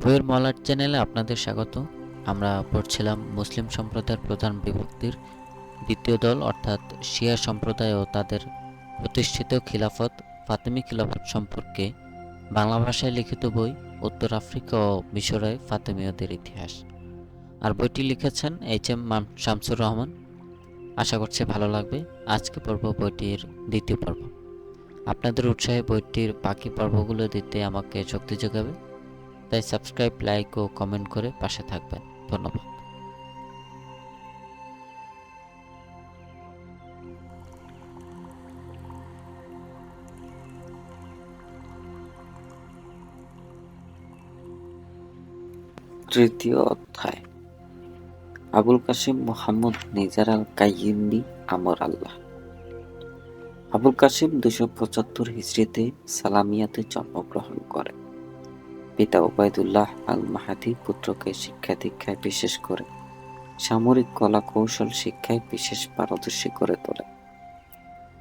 বইয়ের মলাট চ্যানেলে আপনাদের স্বাগত। আমরা পড়ছিলাম মুসলিম সম্প্রদায়ের প্রধান বিভক্তির দ্বিতীয় দল অর্থাৎ শিয়া সম্প্রদায় ও তাদের প্রতিষ্ঠিত খিলাফত ফাতেমি খিলাফত সম্পর্কে বাংলা ভাষায় লিখিত বই উত্তর আফ্রিকা ও মিশরে ফাতেমীয়দের ইতিহাস। আর বইটি লিখেছেন HM শামসুর রহমান। আশা করছি ভালো লাগবে। আজকে পড়ব বইটির দ্বিতীয় পর্ব। আপনাদের উৎসাহে বইটির বাকি পর্বগুলো দিতে আমাকে শক্তি যোগাবে, তাই সাবস্ক্রাইব, লাইক ও কমেন্ট করে পাশে থাকবেন। ধন্যবাদ। তৃতীয় অধ্যায়। আবুল কাসিম মুহাম্মদ নিজার আল কাইয়িন্দি আমর আল্লাহ। আবুল কাসিম 275 হিজরিতে সালামিয়াতে জন্মগ্রহণ করেন। পিতা ওবায়দুল্লাহ আল মাহাদি পুত্রকে শিক্ষা দীক্ষায়, বিশেষ করে সামরিক কলা কৌশল শিক্ষায় বিশেষ পারদর্শী করে তোলেন।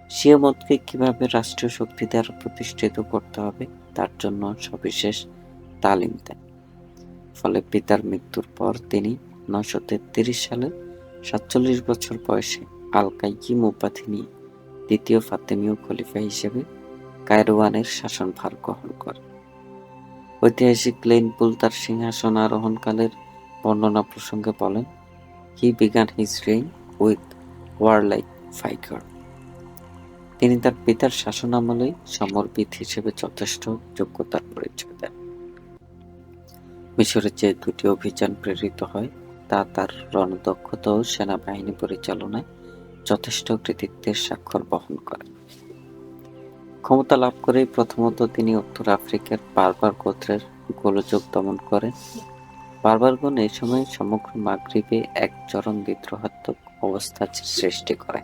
শিয়া মতকে কিভাবে রাষ্ট্রীয় শক্তি দ্বারা প্রতিষ্ঠিত করতে হবে তার জন্য সবিশেষ তালিম দেন। ফলে পিতার মৃত্যুর পর তিনি 933 সালে 47 বছর বয়সে আল কাইয়িম উপাধি নিয়ে দ্বিতীয় ফাতেমীয় খলিফা হিসেবে কায়রোয়ানের শাসনভার গ্রহণ করেন। ঐতিহাসিক লেইনপুল তার সিংহাসন আরোহণকালের বর্ণনা প্রসঙ্গে বলেন, he began his reign with warlike vigour. তিনি তার পিতার শাসনামলেই সমরবিদ হিসেবে যথেষ্ট যোগ্যতার পরিচয় দেন। মিশরে যে দুটি অভিযান প্রেরিত হয় তা তার রণদক্ষতা ও সেনাবাহিনী পরিচালনায় যথেষ্ট কৃতিত্বের স্বাক্ষর বহন করে। ক্ষমতা লাভ করেই প্রথমত তিনি উত্তর আফ্রিকার বারবার গোত্রের গোলযোগ দমন করেন। বারবারগণ এই সময় সমগ্র মাগরিবে এক চরম বিদ্রোহাত্মক অবস্থা সৃষ্টি করে।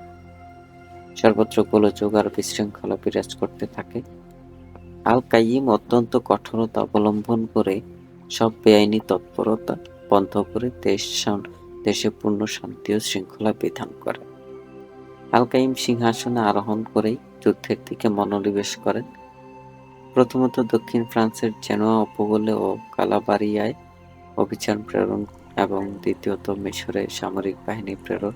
সর্বত্র গোলযোগ আর বিশৃঙ্খলা বিরাজ করতে থাকে। আল কাইয়িম অত্যন্ত কঠোরতা অবলম্বন করে সব বেআইনি তৎপরতা বন্ধ করে দেশে পূর্ণ শান্তি ও শৃঙ্খলা বিধান করে। আল কাইয়িম সিংহাসনে আরোহণ করেই যুদ্ধের দিকে মনোনিবেশ করেন। প্রথমত দক্ষিণ ফ্রান্সের জেনোয়া উপকূলে ও কালাবারিয়ায় অভিযান প্রেরণ এবং দ্বিতীয়ত মিশরে সামরিক বাহিনী প্রেরণ।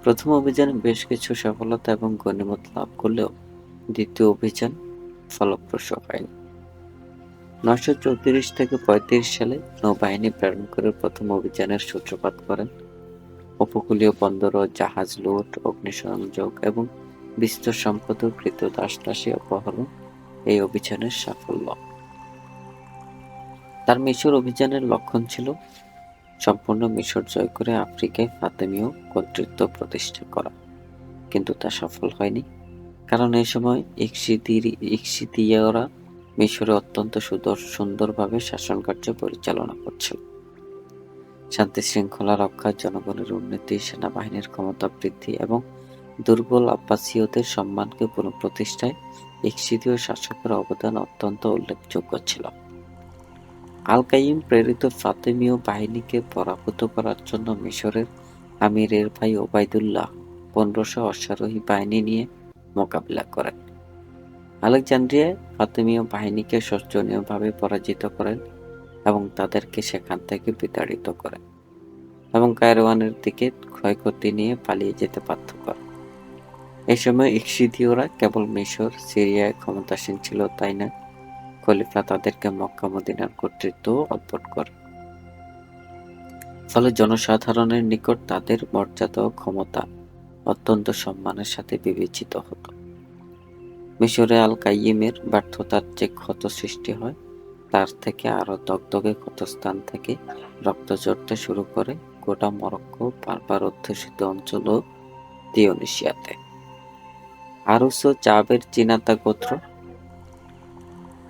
প্রথম অভিযানে বেশ কিছু সফলতা এবং গনিমত লাভ করলেও দ্বিতীয় অভিযান ফলপ্রসূ হয়নি। 934 থেকে 35 সালে নৌবাহিনী প্রেরণ করে প্রথম অভিযানের সূত্রপাত করেন। উপকূলীয় বন্দর ও জাহাজ লুট, অগ্নিসংযোগ এবং বিস্তর সম্পদ ও ক্রীতদাসদাসী অপহরণ এই অভিযানের সাফল্য। তার মিশর অভিযানের লক্ষণ ছিল সম্পূর্ণ মিশর জয় করে আফ্রিকায় ফাতেমীয় কর্তৃত্ব প্রতিষ্ঠা করা, কিন্তু তা সফল হয়নি। কারণ এই সময় ইকশিদিয়রা মিশরে অত্যন্ত সুন্দরভাবে শাসনকার্য পরিচালনা করছিল। শান্তি শৃঙ্খলা রক্ষা, জনগণের উন্নতি, সেনাবাহিনীর ক্ষমতা বৃদ্ধি এবং দুর্বল আব্বাসীয়দের সম্মানকে পুনঃপ্রতিষ্ঠায় ইকশিদীয় শাসকের অবদান অত্যন্ত উল্লেখযোগ্য ছিল। আল কাইয়িম প্রেরিত ফাতেমীয় বাহিনীকে পরাভূত করার জন্য মিশরের আমিরের ভাই ওবায়দুল্লাহ 1500 অশ্বারোহী বাহিনী নিয়ে মোকাবিলা করেন। আলেকজান্দ্রিয়ায় ফাতেমীয় বাহিনীকে শোচনীয়ভাবে পরাজিত করেন এবং তাদেরকে সেখান থেকে বিতাড়িত করেন এবং কায়রোয়ানের দিকে ক্ষয়ক্ষতি নিয়ে পালিয়ে যেতে বাধ্য করেন। এই সময় ইকশিদীয়রা কেবল মিশর, সিরিয়ায় ক্ষমতাসীন ছিল তাই না, খলিফা তাদেরকে মক্কা মদিনার কর্তৃত্ব অর্পণ করেন। ফলে জনসাধারণের নিকট তাদের মর্যাদা ও ক্ষমতা অত্যন্ত সম্মানের সাথে বিবেচিত হতো। মিশরে আল কাইয়িমের ব্যর্থতার যে ক্ষত সৃষ্টি হয় তার থেকে আরো দগদগে ক্ষতস্থান থেকে রক্ত ঝরতে শুরু করে গোটা মরক্কো, বারবার অধ্যুষিত অঞ্চল ও তিউনিসিয়াতে। আরুস ও জাবের জিনাতা গোত্র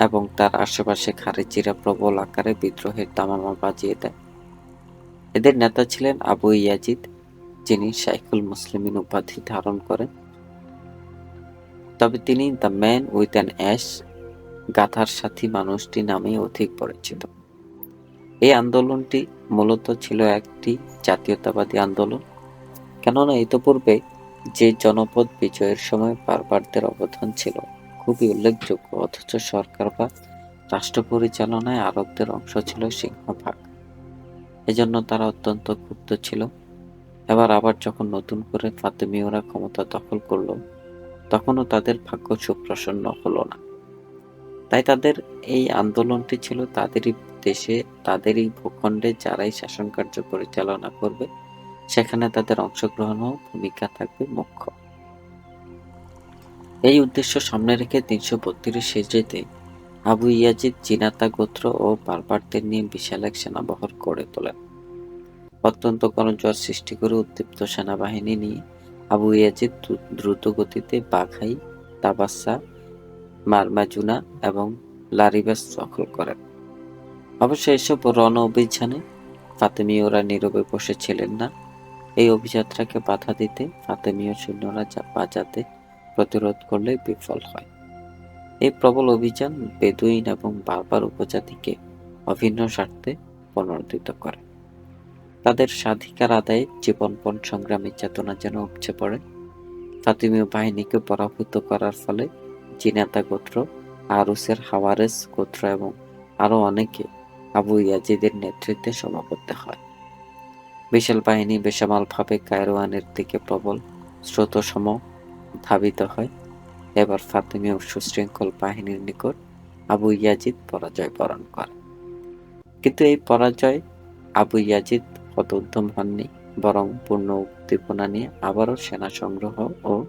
এবং তার আশেপাশে খারেজিরা প্রবল আকারে বিদ্রোহের দামামা বাজিয়ে দেয়। এদের নেতা ছিলেন আবু ইয়াজিদ, যিনি শাইখুল মুসলিমিন উপাধি ধারণ করেন। তবে তিনি the man with an ash, গাধার সাথী মানুষটি নামে অধিক পরিচিত। এই আন্দোলনটি মূলত ছিল একটি জাতীয়তাবাদী আন্দোলন, কেননা ইতোপূর্বে যে জনপদ বিজয়ের সময় বারবারদের অবদান ছিল খুবই উল্লেখযোগ্য, অথচ সরকার বা রাষ্ট্র পরিচালনায় আরবদের অংশ ছিল সিংহভাগ। এজন্য তারা অত্যন্ত ক্ষুব্ধ ছিল। এবার আবার যখন নতুন করে ফাতেমীয়রা ক্ষমতা দখল করল, তখনও তাদের ভাগ্য সুপ্রসন্ন হলো না। তাই তাদের এই আন্দোলনটি ছিল তাদেরই দেশে, তাদেরই ভূখণ্ডে যারাই শাসনকার্য পরিচালনা করবে, সেখানে তাদের অংশগ্রহণ ও ভূমিকা থাকবে মুখ্য। এই উদ্দেশ্য সামনে রেখে ৩৩২ হিজরিতে আবু ইয়াজিদ জিনাতা গোত্র ও বারবারদের নিয়ে বিশাল এক সেনাবহর গড়ে তোলেন। অত্যন্ত গণজোয়ার সৃষ্টি করে উদ্দীপ্ত সেনাবাহিনী নিয়ে আবু ইয়াজিদ দ্রুত গতিতে বাঘাই, তাবাসা, মারমাজুনা এবং লারিবাস দখল করেন। অবশ্য এসব রণ অভিযানে ফাতেমীয়রা নীরবে বসেছিলেন না। এই অভিযাত্রাকে বাধা দিতে ফাতেমীয় সৈন্যরা বাজাতে প্রতিরোধ করলে বিফল হয়। এই প্রবল অভিযান বেদুইন এবং বারবার উপজাতিকে অভিন্ন স্বার্থে পুনরুদ্ধিত করে। তাদের স্বাধিকার আদায়ে জীবনপণ সংগ্রামের চেতনা যেন উপচে পড়ে। ফাতেমীয় বাহিনীকে পরাভূত করার ফলে জিনাতা গোত্র, আরুসের হাওয়ারেস গোত্র এবং আরও অনেকে আবু ইয়াজিদের নেতৃত্বে সমাবদ্ধ হয়। বিশাল বাহিনী বেসামালভাবে কায়রোয়ানের দিকে প্রবল স্রোতসম ধাবিত হয়। এবার ফাতেমীয় সুশৃঙ্খল বাহিনীর নিকট আবু ইয়াজিদ পরাজয় বরণ করে। কিন্তু এই পরাজয় আবু ইয়াজিদ হতোদ্যম হননি, বরং পূর্ণ উদ্দীপনা নিয়ে আবারও সেনা সংগ্রহ ও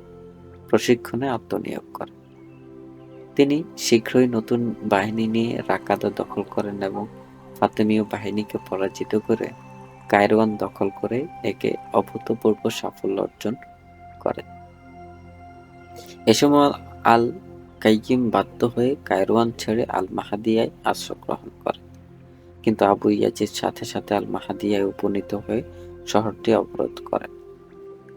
প্রশিক্ষণে আত্মনিয়োগ করেন। তিনি শীঘ্রই নতুন বাহিনী নিয়ে রাকাদা দখল করেন এবং ফাতেমীয় বাহিনীকে পরাজিত করে কায়রোয়ান দখল করে একে অভূতপূর্ব সাফল্য অর্জন করেন। এ সময় আল কাইয়িম বাধ্য হয়ে কায়রোয়ান ছেড়ে আল মাহাদিয়ায় আশ্রয় গ্রহণ করেন। কিন্তু আবু ইয়াজিদ সাথে সাথে আল মাহাদিয়ায় উপনীত হয়ে শহরটি অবরোধ করেন।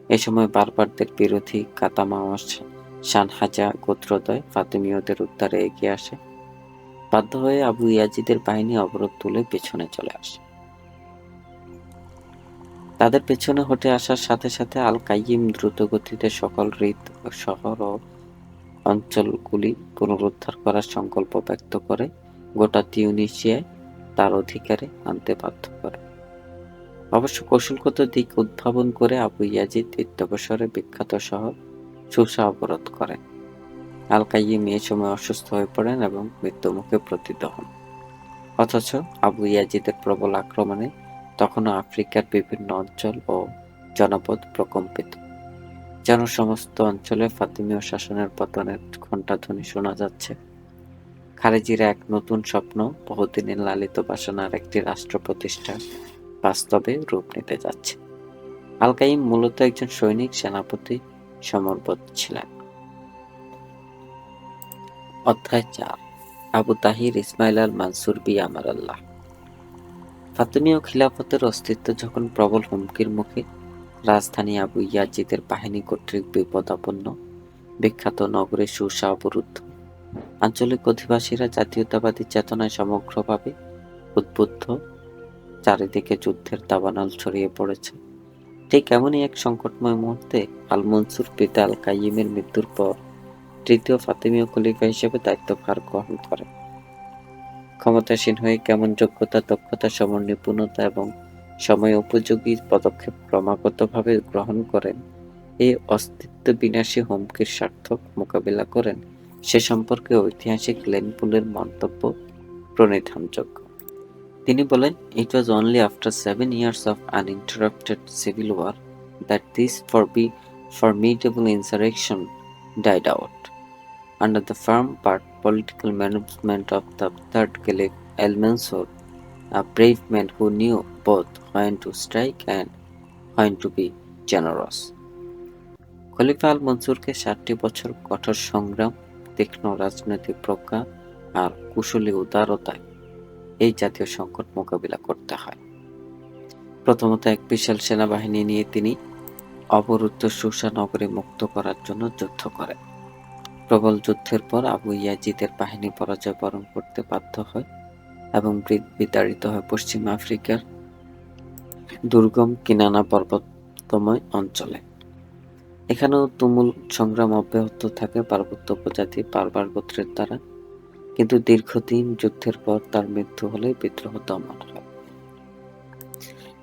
এ সময় বারবারদের বিরোধী কাতামাওয়াস শানহাজা গোত্রদ্বয় ফাতেমীয়দের উদ্ধারে এগিয়ে আসে। বাধ্য হয়ে আবু ইয়াজিদের বাহিনী অবরোধ তুলে পেছনে চলে আসে। তাদের পেছনে হটে আসার সাথে সাথে আল কাইয়িম দ্রুত গতিতে সকল শহর ও অঞ্চলগুলি পুনরুদ্ধার করার সংকল্প ব্যক্ত করে গোটা তিউনিসিয়ায় তার অধিকারে আনতে বাধ্য করে। অবশ্য কৌশলগত দিক উদ্ভাবন করে আবু ইয়াজিদ অধ্যবসায়ে বিখ্যাত শহর সুসা অবরোধ করেন। আল কাইয়িম এ সময় অসুস্থ হয়ে পড়েন এবং মৃত্যুমুখে পতিত হন। অথচ আবু ইয়াজিদের প্রবল আক্রমণে তখনও আফ্রিকার বিভিন্ন অঞ্চল ও জনপদ প্রকম্পিত, যেন সমস্ত অঞ্চলে ফাতেমীয় শাসনের পতনের ঘণ্টাধ্বনি শোনা যাচ্ছে। খারেজির এক নতুন স্বপ্ন, বহুদিনের লালিত বাসনার একটি রাষ্ট্র প্রতিষ্ঠা বাস্তবে রূপ নিতে যাচ্ছে। আল কাইয়িম মূলত একজন সৈনিক সেনাপতি সমরবদ্ধ ছিলেন। অধ্যায় 4, আবু তাহির ইসমাইল আল মানসুর বি আমারাল্লাহ। ফাতেমীয় খিলাফতের অস্তিত্ব যখন প্রবল হুমকির মুখে, রাজধানী আবু ইয়াজিদের বাহিনী কর্তৃক বিপদাপন্ন, বিখ্যাত নগরে সুসা অবরুদ্ধ, আঞ্চলিক অধিবাসীরা জাতীয়তাবাদী চেতনায় সমগ্রভাবে উদ্বুদ্ধ, চারিদিকে যুদ্ধের দাবানল ছড়িয়ে পড়েছে। ঠিক এমনই এক সংকটময় মুহূর্তে আল মনসুর পিতা আল কাইয়িমের মৃত্যুর পর তৃতীয় ফাতেমীয় খলিফা হিসেবে দায়িত্বভার গ্রহণ করেন। ক্ষমতাসীন হয়ে কেমন যোগ্যতা, দক্ষতা, সমর নিপুণতা এবং সময় উপযোগী পদক্ষেপ ক্রমাগতভাবে গ্রহণ করেন, এই অস্তিত্ব বিনাশী হুমকির সার্থক মোকাবিলা করেন, সে সম্পর্কে ঐতিহাসিক লেনপুলের মন্তব্য প্রণিধানযোগ্য। তিনি বলেন, "It was only after 7 years of uninterrupted civil war that this formidable insurrection died out. Under the firm but political management of the third Caliph Al-Mansur, a brave man who knew both when to strike and when to be generous." খলিফা আল মনসুরকে 7টি বছর কঠোর সংগ্রাম, তীক্ষ্ণ রাজনৈতিক প্রজ্ঞা আর কুশলী উদারতায় এই জাতীয় সংকট মোকাবিলা করতে হয়। প্রথমত এক বিশাল সেনাবাহিনী নিয়ে তিনি অবরুদ্ধ সুসা নগরী মুক্ত করার জন্য যুদ্ধ করেন। প্রবল যুদ্ধের পর আবু ইয়াজিদের বাহিনী পরাজয় বরণ করতে বাধ্য হয় এবং বিতাড়িত হয় পশ্চিম আফ্রিকার দুর্গম কিনানা পর্বতময় অঞ্চলে। এখানেও তুমুল সংগ্রাম অব্যাহত থাকে পার্বত্য উপজাতি বারবার গোত্রের দ্বারা। কিন্তু দীর্ঘদিন যুদ্ধের পর তার মৃত্যু হলে বিদ্রোহ দমন হয়।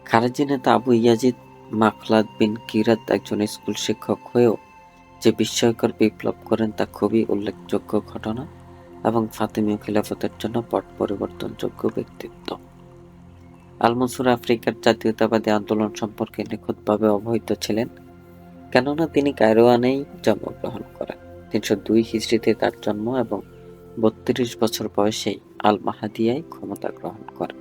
খারেজি নেতা আবু ইয়াজিদ মাখলাদ বিন কিরাত একজন স্কুল শিক্ষক হয়েও যে বিস্ময়কর বিপ্লব করেন তা খুবই উল্লেখযোগ্য ঘটনা এবং ফাতিমীয় খিলাফতের জন্য পট পরিবর্তনযোগ্য ব্যক্তিত্ব। আল-মনসুর আফ্রিকার জাতীয়তাবাদী আন্দোলন সম্পর্কে নিখুঁতভাবে অবহিত ছিলেন, কেননা তিনি কায়রোয়ানেই জন্মগ্রহণ করেন। ৩০২ হিজরিতে তার জন্ম এবং ৩২ বছর বয়সেই আল-মাহাদিয়ায় ক্ষমতা গ্রহণ করেন।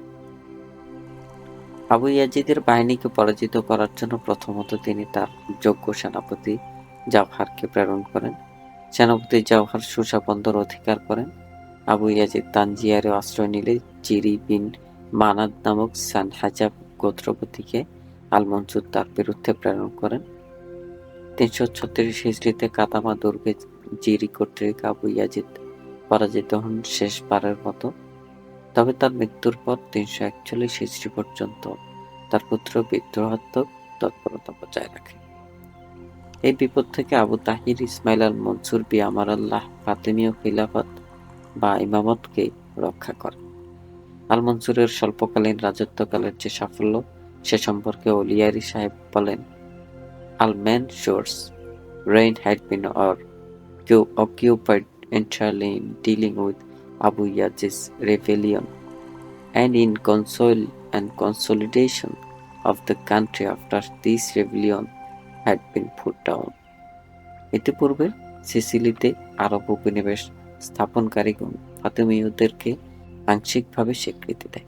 আবু ইয়াজিদের বাহিনীকে পরাজিত করার জন্য প্রথমত তিনি তার যোগ্য সেনাপতি জাওহারকে প্রেরণ করেন। সেনাপতি জাওহার সুসা বন্দর অধিকার করেন। আবু ইয়াজিদ তানজিয়ারে আশ্রয় নিলে জিরি বিন মানাদ নামক সানহাজাব গোত্রপতিকে আল-মনসুর তার বিরুদ্ধে প্রেরণ করেন। ৩৩৬ হিজরিতে কাতামা দুর্গে জিরি কর্তৃক আবু ইয়াজিদ পরাজিত হন শেষবারের মতো। তবে তার মৃত্যুর পর ৩৪১ হিজরি পর্যন্ত তার পুত্র বিদ্রোহাত্মক তৎপরতা বজায় রাখে। এই বিপদ থেকে আবু তাহির ইসমাইল আল মনসুর বি আমারাল্লাহ ফাতিমীয় খিলাফত বা ইমামতকে রক্ষা করেন। আল মনসুরের স্বল্পকালীন রাজত্বকালের যে সাফল্য সে সম্পর্কে ওলিয়ারি সাহেব বলেন, আল Mansur's reign had been occupied entirely in dealing with Abu Yazid's rebellion and in consolidation of the country after this rebellion had been put down. ইতিপূর্বে সিসিলিতে আরব উপনিবেশ স্থাপনকারীগণ ফাতিমীয়দেরকে আংশিকভাবে স্বীকৃতি দেয়,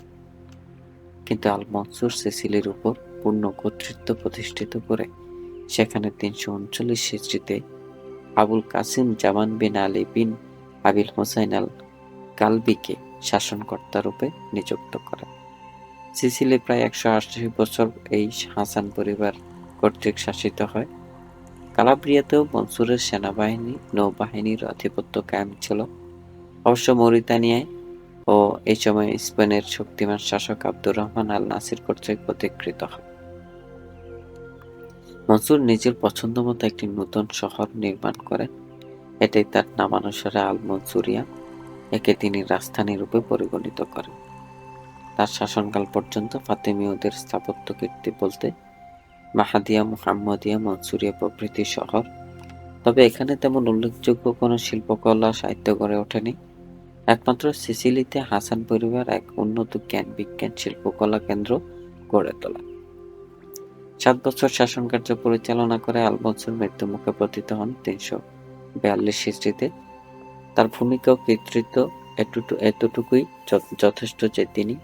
কিন্তু আল মনসুর সিসিলির উপর পূর্ণ কর্তৃত্ব প্রতিষ্ঠিত করে সেখানে ৩৩৯ হিজরিতে আবুল কাসিম জামান বিন আলী বিন আবিল হোসাইন আল কালবিকে শাসনকর্তা রূপে নিযুক্ত করেন। সিসিলি প্রায় ১৮০ বছর এই হাসান পরিবার কর্তৃক শাসিত হয়। কালাব্রিয়াতেও মনসুরের সেনাবাহিনী নৌবাহিনীর আধিপত্য কায়েম ছিল। অবশ্য মরিতানিয়ায় ও এই সময় স্পেনের শক্তিমান শাসক আব্দুর রহমান আল নাসির কর্তৃক অধিকৃত হয়। মনসুর নিজের পছন্দ মতো একটি নতুন শহর নির্মাণ করেন। এটাই তার নামানুসারে আল মনসুরিয়া। একে তিনি রাজধানী রূপে পরিগণিত করেন। তার শাসনকাল পর্যন্ত ফাতিমীয়দের স্থাপত্য কীর্তি বলতে মাহাদিয়া, মুহাম্মদিয়া, মনসুরিয়া প্রভৃতি শহর। তবে এখানে তেমন উল্লেখযোগ্য কোনো শিল্পকলা সাহিত্য গড়ে ওঠেনি। একমাত্র সিসিলিতে হাসান পরিবার এক উন্নত জ্ঞান বিজ্ঞান শিল্পকলা কেন্দ্র গড়ে তোলে। ৭ বছর শাসনকার্য পরিচালনা করে আল মনসুর মৃত্যুমুখে পতিত হন ৩৪২ হিজরিতে। তার ভূমিকা ও কৃতিত্ব এতটুকুই যথেষ্ট যে তিনি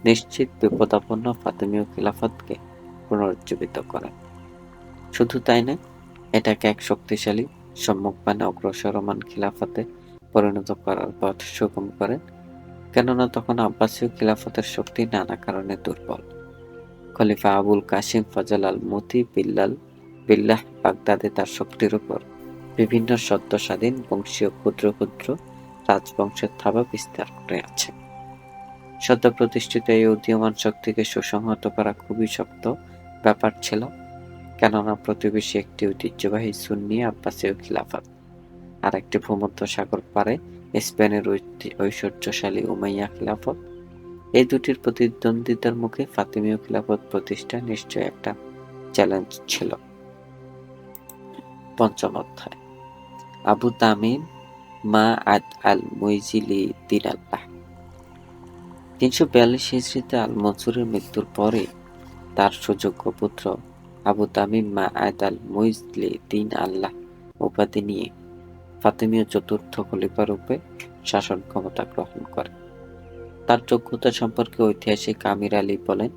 নিশ্চিত বিপদাপন্ন ফাতিমীয় খিলাফতকে পুনরুজ্জীবিত করেন। শুধু তাই নয়, এটাকে এক শক্তিশালী সম্মুখবাণী অগ্রসরমান খিলাফতে পরিণত করার পথ সুগম করেন, কেননা তখন আব্বাসীয় খিলাফতের শক্তি নানা কারণে দুর্বল। খলিফা আবুল কাসিম ফজল আল মুতি বিল্লাহ বাগদাদে তার শক্তির উপর বিভিন্ন সদ্য স্বাধীন বংশীয় ক্ষুদ্র ক্ষুদ্র রাজবংশের থাবা বিস্তার করে আছে। সদ্য প্রতিষ্ঠিত এই উদীয়মান শক্তিকে সুসংহত করা খুবই শক্ত ব্যাপার ছিল, কেননা প্রতিবেশী একটি ঐতিহ্যবাহী সুন্নি আব্বাসীয় খিলাফত আর একটি ভূমধ্য সাগর পারে স্পেনের ঐশ্বর্যশালী উমাইয়া খিলাফত। এই দুটির প্রতিদ্বন্দ্বিতার মুখে ফাতিমীয় খিলাফত প্রতিষ্ঠা নিশ্চয় একটা চ্যালেঞ্জ ছিল। পঞ্চম অধ্যায়, আবু তামিম মা আদ আল মুইজিলি দিন আল্লাহ। ৩৪২ হিজরিতে আল মনসুরের মৃত্যুর পরে তার সুযোগ্য পুত্র আবু তামিম মা আদ আল মুইজলি দিন আল্লাহ উপাধি নিয়ে ফাতিমীয় চতুর্থ খলিফা রূপে শাসন ক্ষমতা গ্রহণ করে। তার যোগ্যতা সম্পর্কে ঐতিহাসিক আমির আলী বলেন,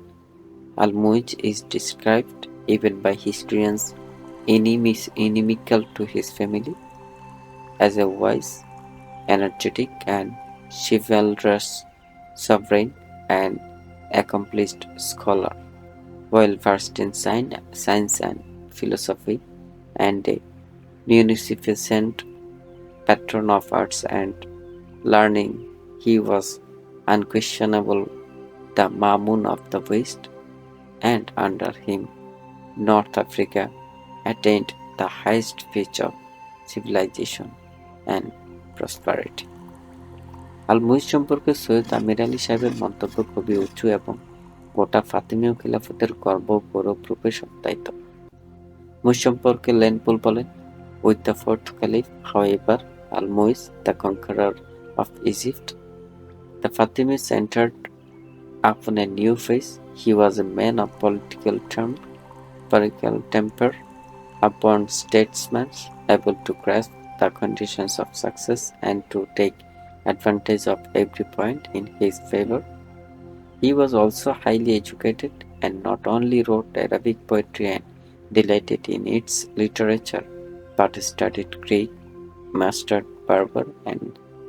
Al Muizz is described even by historians inimical to his family as a wise, energetic and chivalrous sovereign and accomplished scholar, well versed in science and philosophy, and a munificent patron of arts and learning. He was unquestionable the Mamun of the West, and under him North Africa attained the highest pitch of civilization and prosperity. আল মুইজ সম্পর্কে সৈয়দ আমির আলী সাহেবের মন্তব্য খুবই উঁচু এবং গোটা ফাতিমীয় খিলাফতের গর্ব ও গৌরব রূপে সত্যায়িত। মুইজ সম্পর্কে লেনপুল বলেন, with the fourth caliph however Al Muizz the conqueror of Egypt, the Fatimids entered upon a new phase. He was a man of political temper, a born statesman, able to grasp the conditions of success and to take advantage of every point in his favor. He was also highly educated and not only wrote Arabic poetry and delighted in its literature, but studied Greek, mastered Berber and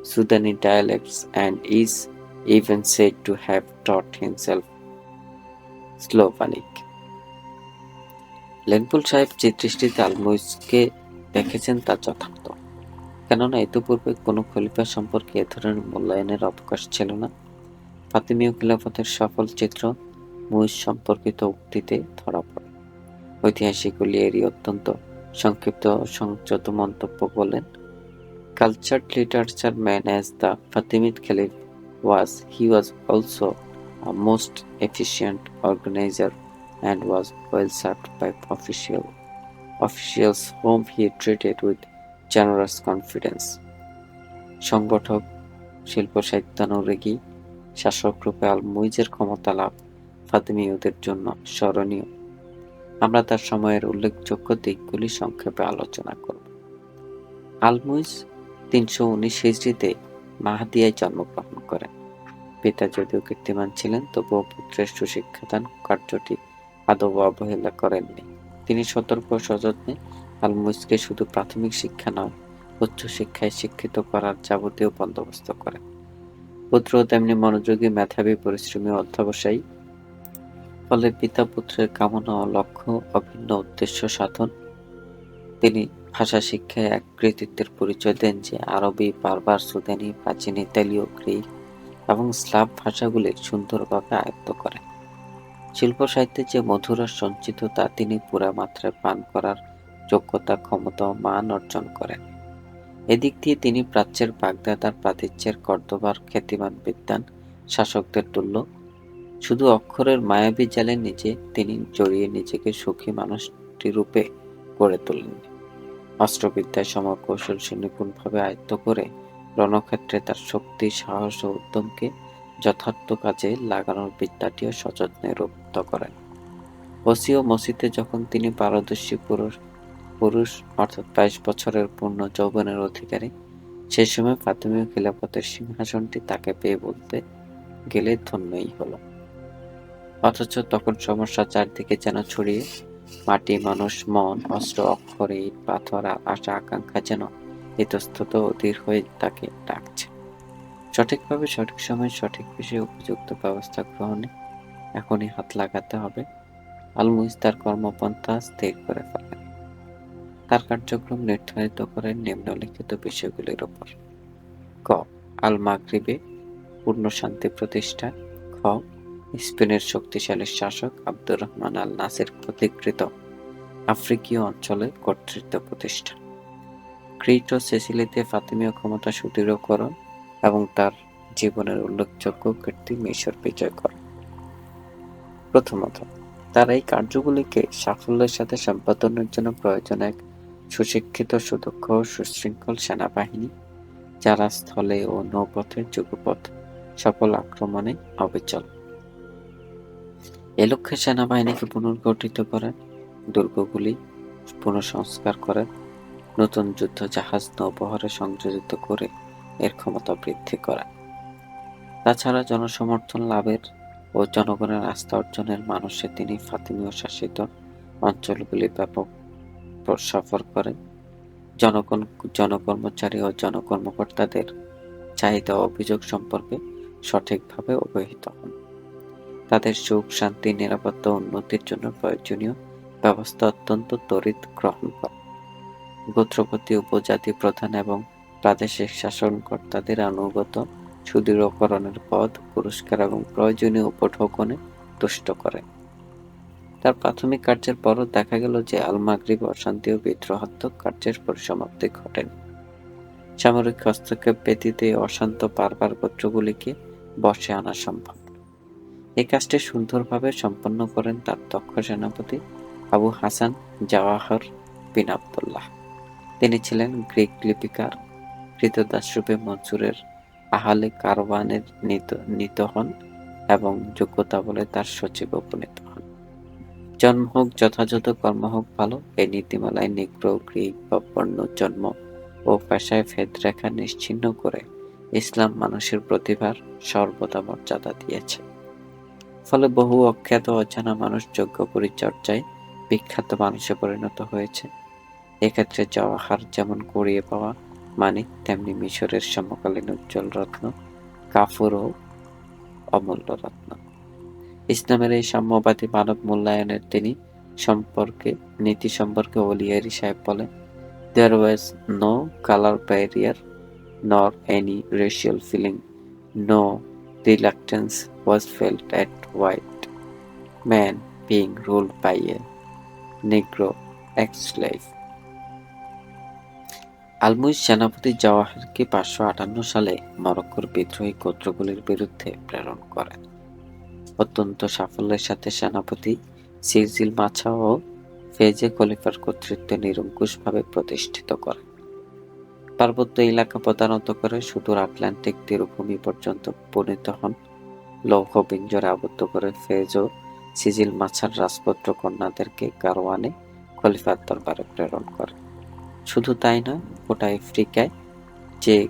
Sudani dialects, and is even said to have taught himself Slavonic. Lane-Poole সাহেব যে দৃষ্টিতে আল মুইজকে দেখেছেন তা যথার্থ, কেননা ইতিপূর্বে কোনো খলিফা সম্পর্কে এ ধরনের মূল্যায়নের অবকাশ ছিল না। ফাতিমীয় খিলাফতের সফল চিত্র মুইজ সম্পর্কিত উক্তিতে ধরা পড়ে। ঐতিহাসিক এরই অত্যন্ত সংক্ষিপ্ত ও সংযত মন্তব্য বলেন, Cultured literature man as the Fatimid Caliph was, he was also a most efficient organizer and was well served by officials whom he treated with generous confidence. সংগঠক, শিল্প সাহিত্যানুরাগী, শাসক রূপে আল মুইজের ক্ষমতা লাভ ফাতিমীয়দের জন্য স্মরণীয়। আমরা তার সময়ের উল্লেখযোগ্য দিকগুলি সংক্ষেপে আলোচনা করব। আল মুইজ 319 হিজরিতে মাহদিয়ায় জন্মগ্রহণ করেন। পিতা যদিও কীর্তিমান ছিলেন, তবুও পুত্রের সুশিক্ষাদান কার্যটি আদৌ অবহেলা করেননি। তিনি সতর্ক ও সযত্নে আল মুইজকে শুধু প্রাথমিক শিক্ষা নয়, উচ্চশিক্ষায় শিক্ষিত করার যাবতীয় বন্দোবস্ত করেন। পুত্র তেমনি মনোযোগী, মেধাবী, পরিশ্রমী, অধ্যবসায়ী। ফলে পিতা পুত্রের কামনা ও লক্ষ্য অভিন্ন উদ্দেশ্য সাধন। তিনি ভাষা শিক্ষায় এক কৃতিত্বের পরিচয় দেন যে আরবি, বার্বার, সুদানি, প্রাচীন ইতালীয়, গ্রিক এবং স্লাভ ভাষাগুলি সুন্দরভাবে আয়ত্ত করেন। শিল্প সাহিত্যে যে মধুরস সঞ্চিত তা তিনি পুরা মাত্রায় পান করার যোগ্যতা, ক্ষমতা ও মান অর্জন করেন। এদিক দিয়ে তিনি প্রাচ্যের বাগদাদ আর প্রাচ্যের কর্দোবার খ্যাতিমান বিদ্বান শাসকদের তুল্য। শুধু অক্ষরের মায়াবী জালে তিনি জড়িয়ে নিজেকে সুখী মানুষটি রূপে গড়ে তোলেননি। অস্ত্রবিদ্যায় সমকৌশল সুনিপুণভাবে আয়ত্ত করে রণক্ষেত্রে তার শক্তি, সাহস ও উদ্যমকে যথার্থ কাজে লাগানোর বিদ্যাটিও সযত্নে রপ্ত করেন। ওসি ও মসিতে যখন তিনি পারদর্শী পুরুষ অর্থাৎ 22 বছরের পূর্ণ যৌবনের অধিকারী, সে সময় ফাতিমীয় খিলাফতের সিংহাসনটি তাকে পেয়ে বলতে গেলে ধন্যই হলো। অথচ তখন সমস্যা চারদিকে যেন ছড়িয়ে, মাটি, মানুষ, মন, অস্ত্র, অক্ষর, ইট, পাথর আর আশা আকাঙ্ক্ষা যেন ইতস্তত অধীর হয়ে তাকে ডাকছে। সঠিকভাবে, সঠিক সময়ে, সঠিক বিষয়ে উপযুক্ত ব্যবস্থা গ্রহণে এখনই হাত লাগাতে হবে। আল মুইজ তার কর্মপন্থা স্থির করে ফেলেন। তার কার্যক্রম নির্ধারিত করেন নিম্নলিখিত বিষয়গুলির উপর: ক. আল মাগরিবে পূর্ণ শান্তি প্রতিষ্ঠা। খ. স্পেনের শক্তিশালী শাসক আব্দুর রহমান আল নাসির প্রতিকৃত আফ্রিকীয় অঞ্চলে কর্তৃত্ব প্রতিষ্ঠা। ক্রিট ও সিসিলিতে ফাতিমীয় ক্ষমতা সুদৃঢ়করণ এবং তার জীবনের উল্লেখযোগ্য কীর্তি মিশর বিজয় করা। প্রথমত, তার এই কার্যগুলিকে সাফল্যের সাথে সম্পাদনের জন্য প্রয়োজন এক সুশিক্ষিত, সুদক্ষ ও সুশৃঙ্খল সেনাবাহিনী, যারা স্থলে ও নৌপথে যুগপথ সফল আক্রমণে অবিচল। এ লক্ষ্যে সেনাবাহিনীকে পুনর্গঠিত করেন, দুর্গগুলি পুনঃসংস্কার করেন, নতুন যুদ্ধ জাহাজ নৌবহরে সংযোজিত করে এর ক্ষমতা বৃদ্ধি করেন। তাছাড়া জনসমর্থন লাভের ও জনগণের আস্থা অর্জনের মানুষে তিনি ফাতিমীয় শাসিত অঞ্চলগুলি ব্যাপক সফর করেন। জনকর্মচারী ও জনকর্মকর্তাদের চাহিদা ও অভিযোগ সম্পর্কে সঠিকভাবে অবহিত হন। তাদের সুখ, শান্তি, নিরাপত্তা ও উন্নতির জন্য প্রয়োজনীয় ব্যবস্থা অত্যন্ত ত্বরিত গ্রহণ করেন। গোত্রপতি, উপজাতি প্রধান এবং প্রাদেশিক শাসনকর্তাদের আনুগত সুদৃঢ়করণের পদ, পুরস্কার এবং প্রয়োজনীয় উপঢৌকনে তুষ্ট করেন। তার প্রাথমিক কার্যের পরও দেখা গেল যে আল মাগরিব অশান্তি ও বিদ্রোহাত্মক কার্যের পরিসমাপ্তি ঘটেনি। সামরিক হস্তক্ষেপ ব্যতীত এই অশান্ত বারবার গোত্রগুলিকে বশে আনা সম্ভব। এই কাজটি সুন্দরভাবে সম্পন্ন করেন তার দক্ষ সেনাপতি আবু হাসান জাওয়াহর বিন আবদুল্লাহ। তিনি ছিলেন গ্রিক লিপিকার। ক্রীতদাসরূপে মনসুরের আহলে কারওয়ানের নীত হন এবং যোগ্যতা বলে তার সচিব উপনীত হন। জন্ম হোক যথাযথ, কর্ম হোক ভালো, এই নীতিমালায় নিগ্র, গ্রিক বা বর্ণ, জন্ম ও পেশায় ভেদরেখা নিশ্চিহ্ন করে ইসলাম মানুষের প্রতিভার সর্বদা মর্যাদা দিয়েছে। ফলে বহু অখ্যাত অজানা মানুষ যোগ্য পরিচর্যায় বিখ্যাত মানুষে পরিণত হয়েছে। এক্ষেত্রে জওয়াহার যেমন কুড়িয়ে পাওয়া মানিক, তেমনি মিশরের সমকালীন উজ্জ্বল রত্ন কাফুরও অমূল্য রত্ন। ইসলামের এই সাম্যবাদী মানব মূল্যায়নের নীতি সম্পর্কে ওলিয়ারি সাহেব বলেন, There was no color barrier nor any racial feeling. No reluctance was felt at white man being ruled by a Negro ex-slave. আলমুইজ সেনাপতি জাওয়াহিরকে 558 সালে মরক্কোর বিদ্রোহী গোত্রগুলির বিরুদ্ধে প্রেরণ করেন। অত্যন্ত সাফল্যের সাথে সেনাপতি সিরজিল মাছা ও ফেজে খলিফার কর্তৃত্ব নিরঙ্কুশভাবে প্রতিষ্ঠিত করেন। পার্বত্য এলাকা প্রদানত করে সুদূর আটলান্টিক তীরভূমি পর্যন্ত উপনীত হন। লৌহ পিঞ্জরে আবদ্ধ করে ফেজ ও সিজিল মাছার রাজপুত্র কন্যাদেরকে কারওয়ানে খলিফার দরবারে প্রেরণ করে। শুধু তাই নয়, গোটা আফ্রিকায় যে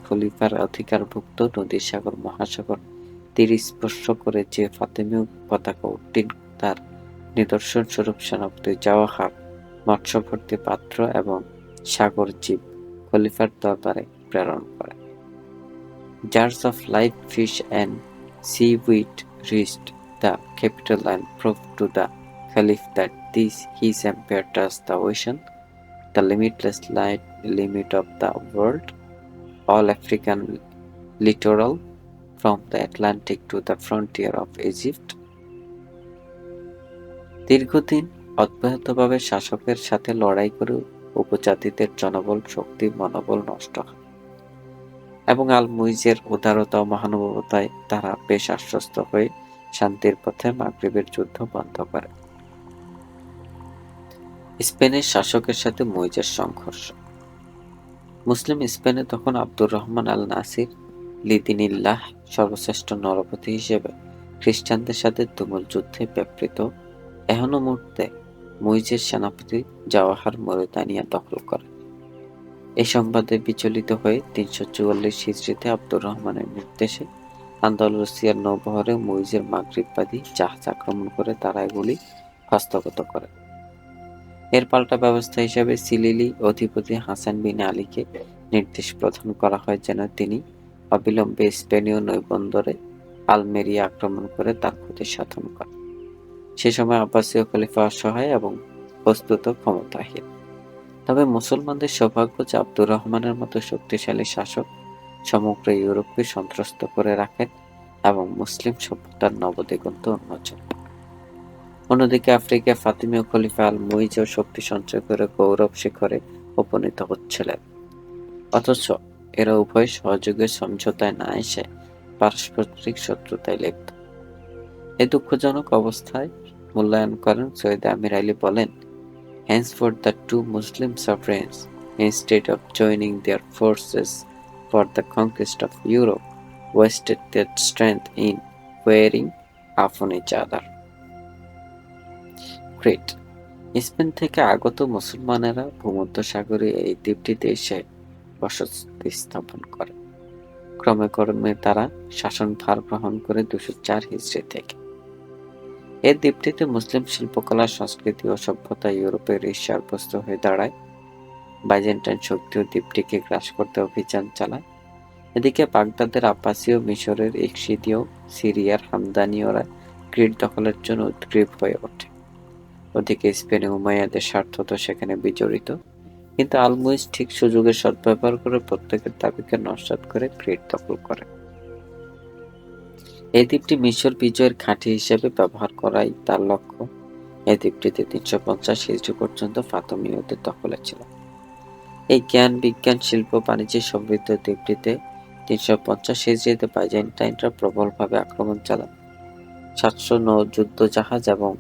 খলিফার অধিকারভুক্ত নদী, সাগর, মহাসাগর তীর স্পর্শ করে যে ফাতেমীয় পতাকা উত্তীর্ণ, তার নিদর্শন স্বরূপ সেনাপতি জাওয়াহার মৎস্যভর্তি পাত্র এবং সাগর জীব খলিফার দরবারে প্রেরণ করে। Jars of live fish and seaweed reached the capital and proved to the Caliph that his empire touched the ocean, the limitless limit of the world, all African littoral, from the Atlantic to the frontier of Egypt. দীর্ঘদিন অব্যাহতভাবে শাসকের সাথে লড়াই করে উপজাতিদের জনবল, শক্তি, মনোবল নষ্ট হয় এবং আল-মুইজের উদারতা ও মহানুভবতায় তারা বেশ আশ্বস্ত হয়ে শান্তির পথে মাগরিবের যুদ্ধ বন্ধ করে। স্পেনের শাসকের সাথে মুইজের সংঘর্ষ। মুসলিম স্পেনে তখন আব্দুর রহমান আল নাসির লিদিনিল্লাহ সর্বশ্রেষ্ঠ নরপতি হিসেবে খ্রিস্টানদের সাথে তুমুল যুদ্ধে ব্যাপৃত। এহেন মুহূর্তে মুইজের সেনাপতি জাওয়াহার মরিতানিয়া দখল করে। এই সংবাদে বিচলিত হয়ে 344 হিজরিতে আব্দুর রহমানের নির্দেশে আন্দালুসিয়ার নৌবহরে মুইজের মাগরিববাদী জাহাজ আক্রমণ করে তারা এগুলি হস্তগত করে। এর পাল্টা ব্যবস্থা হিসেবে সিলিলি অধিপতি হাসান বিন আলীকে নির্দেশ প্রদান করা হয় যেন তিনি অবিলম্বে স্পেনীয় নৌবন্দরে আলমেরিয়া আক্রমণ করে তার ক্ষতি সাধন করেন। সে সময় আব্বাসীয় খলিফা অসহায় এবং বস্তুত ক্ষমতাহীন। তবে মুসলমানদের সৌভাগ্য যে আব্দুর রহমানের মতো শক্তিশালী শাসক সমগ্র ইউরোপকে সন্ত্রস্ত করে রাখেন এবং মুসলিম সভ্যতার নবদিগন্ত উন্মোচন। অন্যদিকে আফ্রিকায় ফাতিমীয় খলিফা আল মুইজও শক্তি সঞ্চয় করে গৌরব শিখরে উপনীত হচ্ছিলেন। অথচ এরা উভয় সহযোগের সমঝোতায় না এসে পারস্পরিক শত্রুতায় লিপ্ত। এই দুঃখজনক অবস্থায় মূল্যায়ন করেন সৈয়দ আমির আলী বলেন, Henceforth the two Muslim sovereigns, instead of joining their forces for the conquest of Europe, wasted their strength in wearing upon each other. Crete. Spain থেকে আগত মুসলমানেরা ভূমধ্যসাগরীয় এই দ্বীপটিতে এসে বসতি স্থাপন করে। ক্রমে ক্রমে তারা শাসনভার গ্রহণ করে 204 হিজরি থেকে। এই দ্বীপটিতে মুসলিম শিল্পকলা, সংস্কৃতি ও সভ্যতা ইউরোপের ঈর্ষার হয়ে দাঁড়ায়। বাইজেন্টাইন শক্তিও দ্বীপটিকে গ্রাস করতে অভিযান চালায়। এদিকে বাগদাদের আব্বাসীয়, মিশরের ইকসিদীয়, সিরিয়ার হামদানীয়রা ক্রিট দখলের জন্য উদ্গ্রীব হয়ে ওঠে। ওদিকে স্পেনে উমাইয়াদের স্বার্থ তো সেখানে বিজড়িত, কিন্তু আল-মুইজ ঠিক সুযোগের সদ্ব্যবহার করে প্রত্যেকের দাবিকে নস্যাৎ করে ক্রিট দখল করে। এই দ্বীপটি মিশর বিজয়ের ঘাঁটি হিসেবে ব্যবহার করাই তার লক্ষ্য। এই দ্বীপটিতে 350 হিজরি পর্যন্ত ফাতেমীয়দের দখলে ছিল। এই জ্ঞান, বিজ্ঞান, শিল্প, বাণিজ্যে সমৃদ্ধ দ্বীপটিতে 350 হিজরিতে বাইজেন্টাইনরা প্রবলভাবে আক্রমণ চালান। 700 যুদ্ধজাহাজ এবং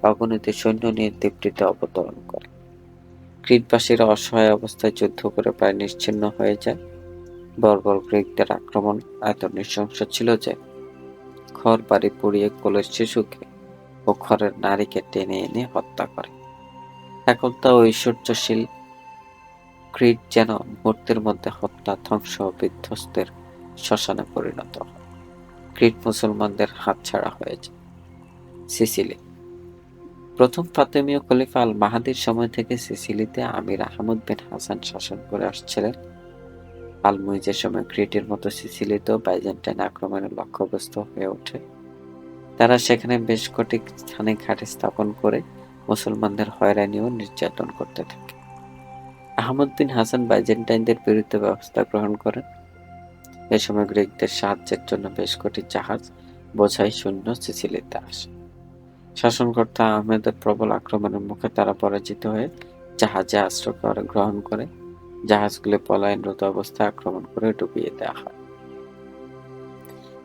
অগণিত সৈন্য নিয়ে দ্বীপটিতে অবতরণ করে। ক্রিটবাসীরা অসহায় অবস্থায় যুদ্ধ করে প্রায় নিশ্চিহ্ন হয়ে যায়। বর্বর গ্রিকদের আক্রমণ এত নৃশংস ছিল যে ঘর বাড়ি পুড়িয়ে কোলের শিশুকে ও ঘরের নারীকে টেনে এনে হত্যা করে। একতা ঐশ্বর্যশীল ক্রিট যেন মুহূর্তের মধ্যে হত্যা, ধ্বংস ও বিধ্বস্তের শ্মশানে পরিণত হয়। ক্রিট মুসলমানদের হাতছাড়া হয়ে যায়। সিসিলি। প্রথম ফাতেমীয় খলিফা আল মাহাদির সময় থেকে সিসিলিতে আমির আহমদ বিন হাসান শাসন করে আসছিলেন। আল মুইজের সময় ক্রিটের মতো সিসিলিতেও বাইজেন্টাইন আক্রমণের লক্ষ্যবস্তু হয়ে ওঠে। তারা সেখানে বেশ কটি স্থানে ঘাঁটি স্থাপন করে মুসলমানদের হয়রানি ও নির্যাতন করতে থাকে। আহমদ বিন হাসান বাইজেন্টাইনদের বিরুদ্ধে ব্যবস্থা গ্রহণ করেন। এ সময় গ্রিকদের সাহায্যের জন্য বেশ কটি জাহাজ বোঝাই সৈন্য সিসিলিতে আসে। শাসনকর্তা আহমেদের প্রবল আক্রমণের মুখে তারা পরাজিত হয়ে জাহাজে আশ্রয় গ্রহণ করে। জাহাজগুলি পলায়নরত অবস্থায় আক্রমণ করে ডুবিয়ে দেওয়া হয়।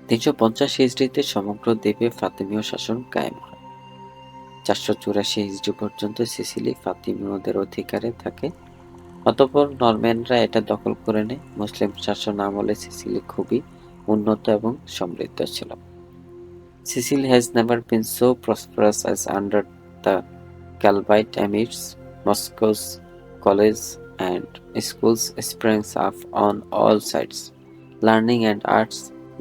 350 হিজরিতে সমগ্র দ্বীপে ফাতিমীয় শাসন কায়েম হয়। 484 হিজরি পর্যন্ত সিসিলি ফাতিমীয়দের অধিকারে থাকে। অতঃপর নরম্যানরা এটা দখল করে নেয়। মুসলিম শাসন আমলে সিসিলি খুবই উন্নত এবং সমৃদ্ধ ছিল। Sicily has never been so prosperous as under the Calvite emirs. Moscow's colleges and schools sprang up on all sides. Learning and arts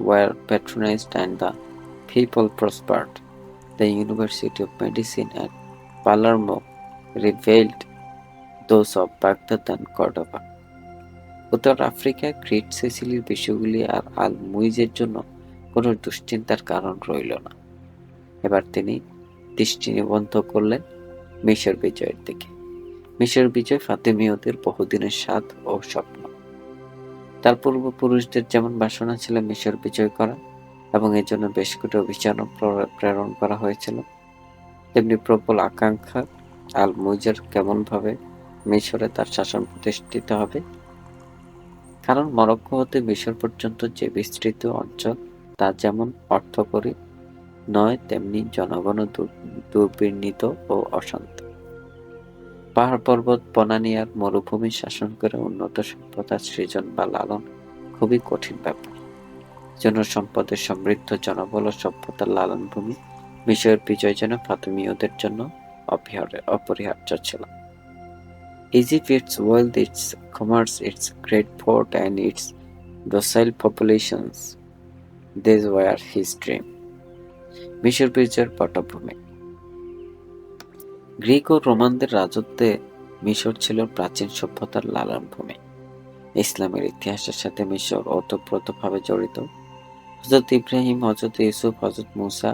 were patronized and the people prospered. The University of Medicine at Palermo rivaled those of Baghdad and Cordoba. উত্তর আফ্রিকায় ক্রিট, সিসিলির বিষয়গুলি আর আল মুইজের জন্য কোনো দুশ্চিন্তার কারণ রইল না। এবার তিনি দৃষ্টি নিবদ্ধ করলেন মিশর বিজয়ের দিকে। মিশর বিজয় ফাতেমীয়দের বহুদিনের স্বাদ ও স্বপ্ন। তার পূর্বপুরুষদের যেমন বাসনা ছিল মিশর বিজয় করা এবং এর জন্য বেশ কটি অভিযানও প্রেরণ করা হয়েছিল, তেমনি প্রবল আকাঙ্ক্ষা আল মুইজের কেমনভাবে মিশরে তার শাসন প্রতিষ্ঠিত হবে। কারণ মরক্কো হতে মিশর পর্যন্ত যে বিস্তৃত অঞ্চল তা যেমন অর্থকরী নয় তেমনি জনগণ দুর্বিনীত ও অশান্ত। পাহাড় পর্বত, বনানী আর মরুভূমি শাসন করে উন্নত সভ্যতা সৃজন বা লালন খুবই কঠিন ব্যাপার। জনসম্পদের সমৃদ্ধ জনবল ও সভ্যতার লালনভূমি মিশর বিজয় যেন ফাতিমীয়দের জন্য অপরিহার্য ছিল। Egypt, its wealth, its commerce, its great port and its docile populations, these were his dream. মিশর বিজয়ের পটভূমি। গ্রিক ও রোমানদের রাজত্বে মিশর ছিল প্রাচীন সভ্যতার লালনভূমি। ইসলামের ইতিহাসের সাথে মিশর ওতপ্রোতভাবে জড়িত। হযরত ইব্রাহিম, হযরত ইউসুফ, হযরত মুসা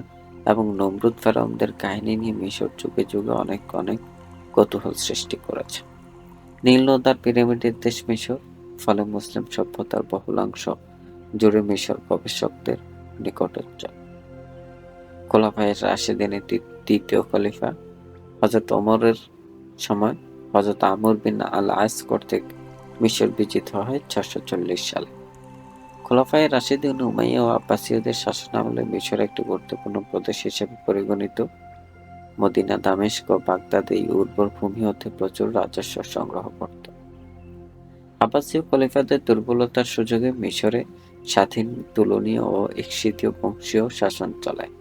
এবং নমরুদ ফেরাউনদের কাহিনী নিয়ে মিশর যুগে যুগে অনেক কৌতূহল সৃষ্টি করেছে। নীল নদার পিরামিডের দেশ মিশর, ফলে মুসলিম সভ্যতার বহুলাংশ জুড়ে মিশর গবেষকদের নিকটতর। খোলাফায়ে রাশিদিনের দ্বিতীয় খলিফা হযরত ওমরের সময় হযরত আমর বিন আল আস কর্তৃক মিশর বিজিত হয় 640 সালে। খোলাফায়ে রাশিদিন উমাইয়া ও আব্বাসীয়দের শাসনামলে মিশর একটি গুরুত্বপূর্ণ প্রদেশ হিসেবে পরিগণিত। মদিনা, দামেস্ক ও বাগদাদ এই উর্বর ভূমি হতে প্রচুর রাজস্ব সংগ্রহ করত। আব্বাসীয় খলিফাদের দুর্বলতার সুযোগে মিশরে স্বাধীন, তুলনীয় ও ইকশিদীয় বংশীয় শাসন চলায়।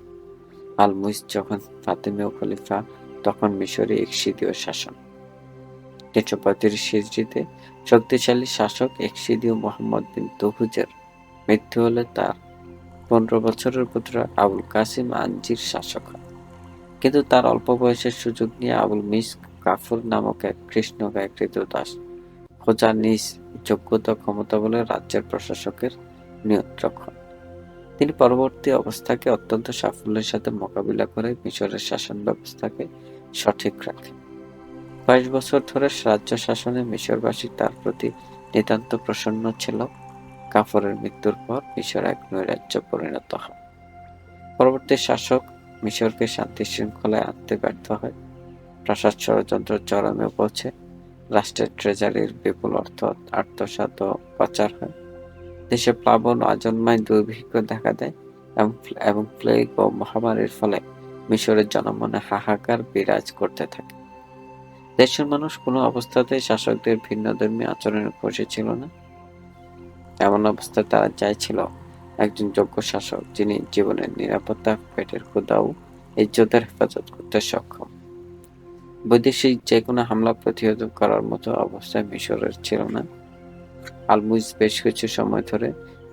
আল মুইজ যখন ফাতেমীয় খলিফা তখন মিশরে ইকশিদীয় শাসন। 335 হিজরিতে শক্তিশালী শাসক ইকশিদীয় মুহাম্মদ বিন তুহুজের মৃত্যু হলে তার 15 বছরের পুত্র আবুল কাসিম আনজির শাসক হয়। কিন্তু তার অল্প বয়সের সুযোগ নিয়ে আবুল মিস্ক কাফুর নামক এক কৃষ্ণকায় ক্রীতদাস খোঁজা নিজ যোগ্যতা ক্ষমতা বলে রাজ্যের প্রশাসকের নিয়ন্ত্রক হন। তিনি পরবর্তী অবস্থাকে অত্যন্ত সাফল্যের সাথে মোকাবিলা করে মিশরের শাসন ব্যবস্থাকে সঠিক রাখেন। 22 বছর ধরে রাজ্য শাসনে মিশরবাসী তার প্রতি নিতান্ত প্রসন্ন ছিল। কাফুরের মৃত্যুর পর মিশর এক নৈরাজ্যে পরিণত হয়। পরবর্তী শাসক মিশরকে শান্তি শৃঙ্খলায় আনতে ব্যর্থ হয়। প্রাসাদ ষড়যন্ত্র চরমে পৌঁছে। রাষ্ট্রের ট্রেজারির বিপুল অর্থ আত্মসাৎ ও পাচার হয়। দেশে প্লাবন, অজন্মায় দুর্ভিক্ষ দেখা দেয় এবং প্লেগ ও মহামারীর ফলে মিশরের জনমনে হাহাকার বিরাজ করতে থাকে। দেশের মানুষ কোনো অবস্থাতেই শাসকদের ভিন্নধর্মী আচরণে খুশি ছিল না। এমন অবস্থায় তারা চাইছিল একজন যোগ্য শাসক, যিনি জীবনের নিরাপত্তা, পেটের ক্ষুধা ও ইজ্জতের হেফাজত করতে সক্ষম। বৈদেশিক যেকোনো হামলা প্রতিহত করার মতো অবস্থায় মিশরের ছিল না। আলমুইজ বেশ কিছু সময় ধরে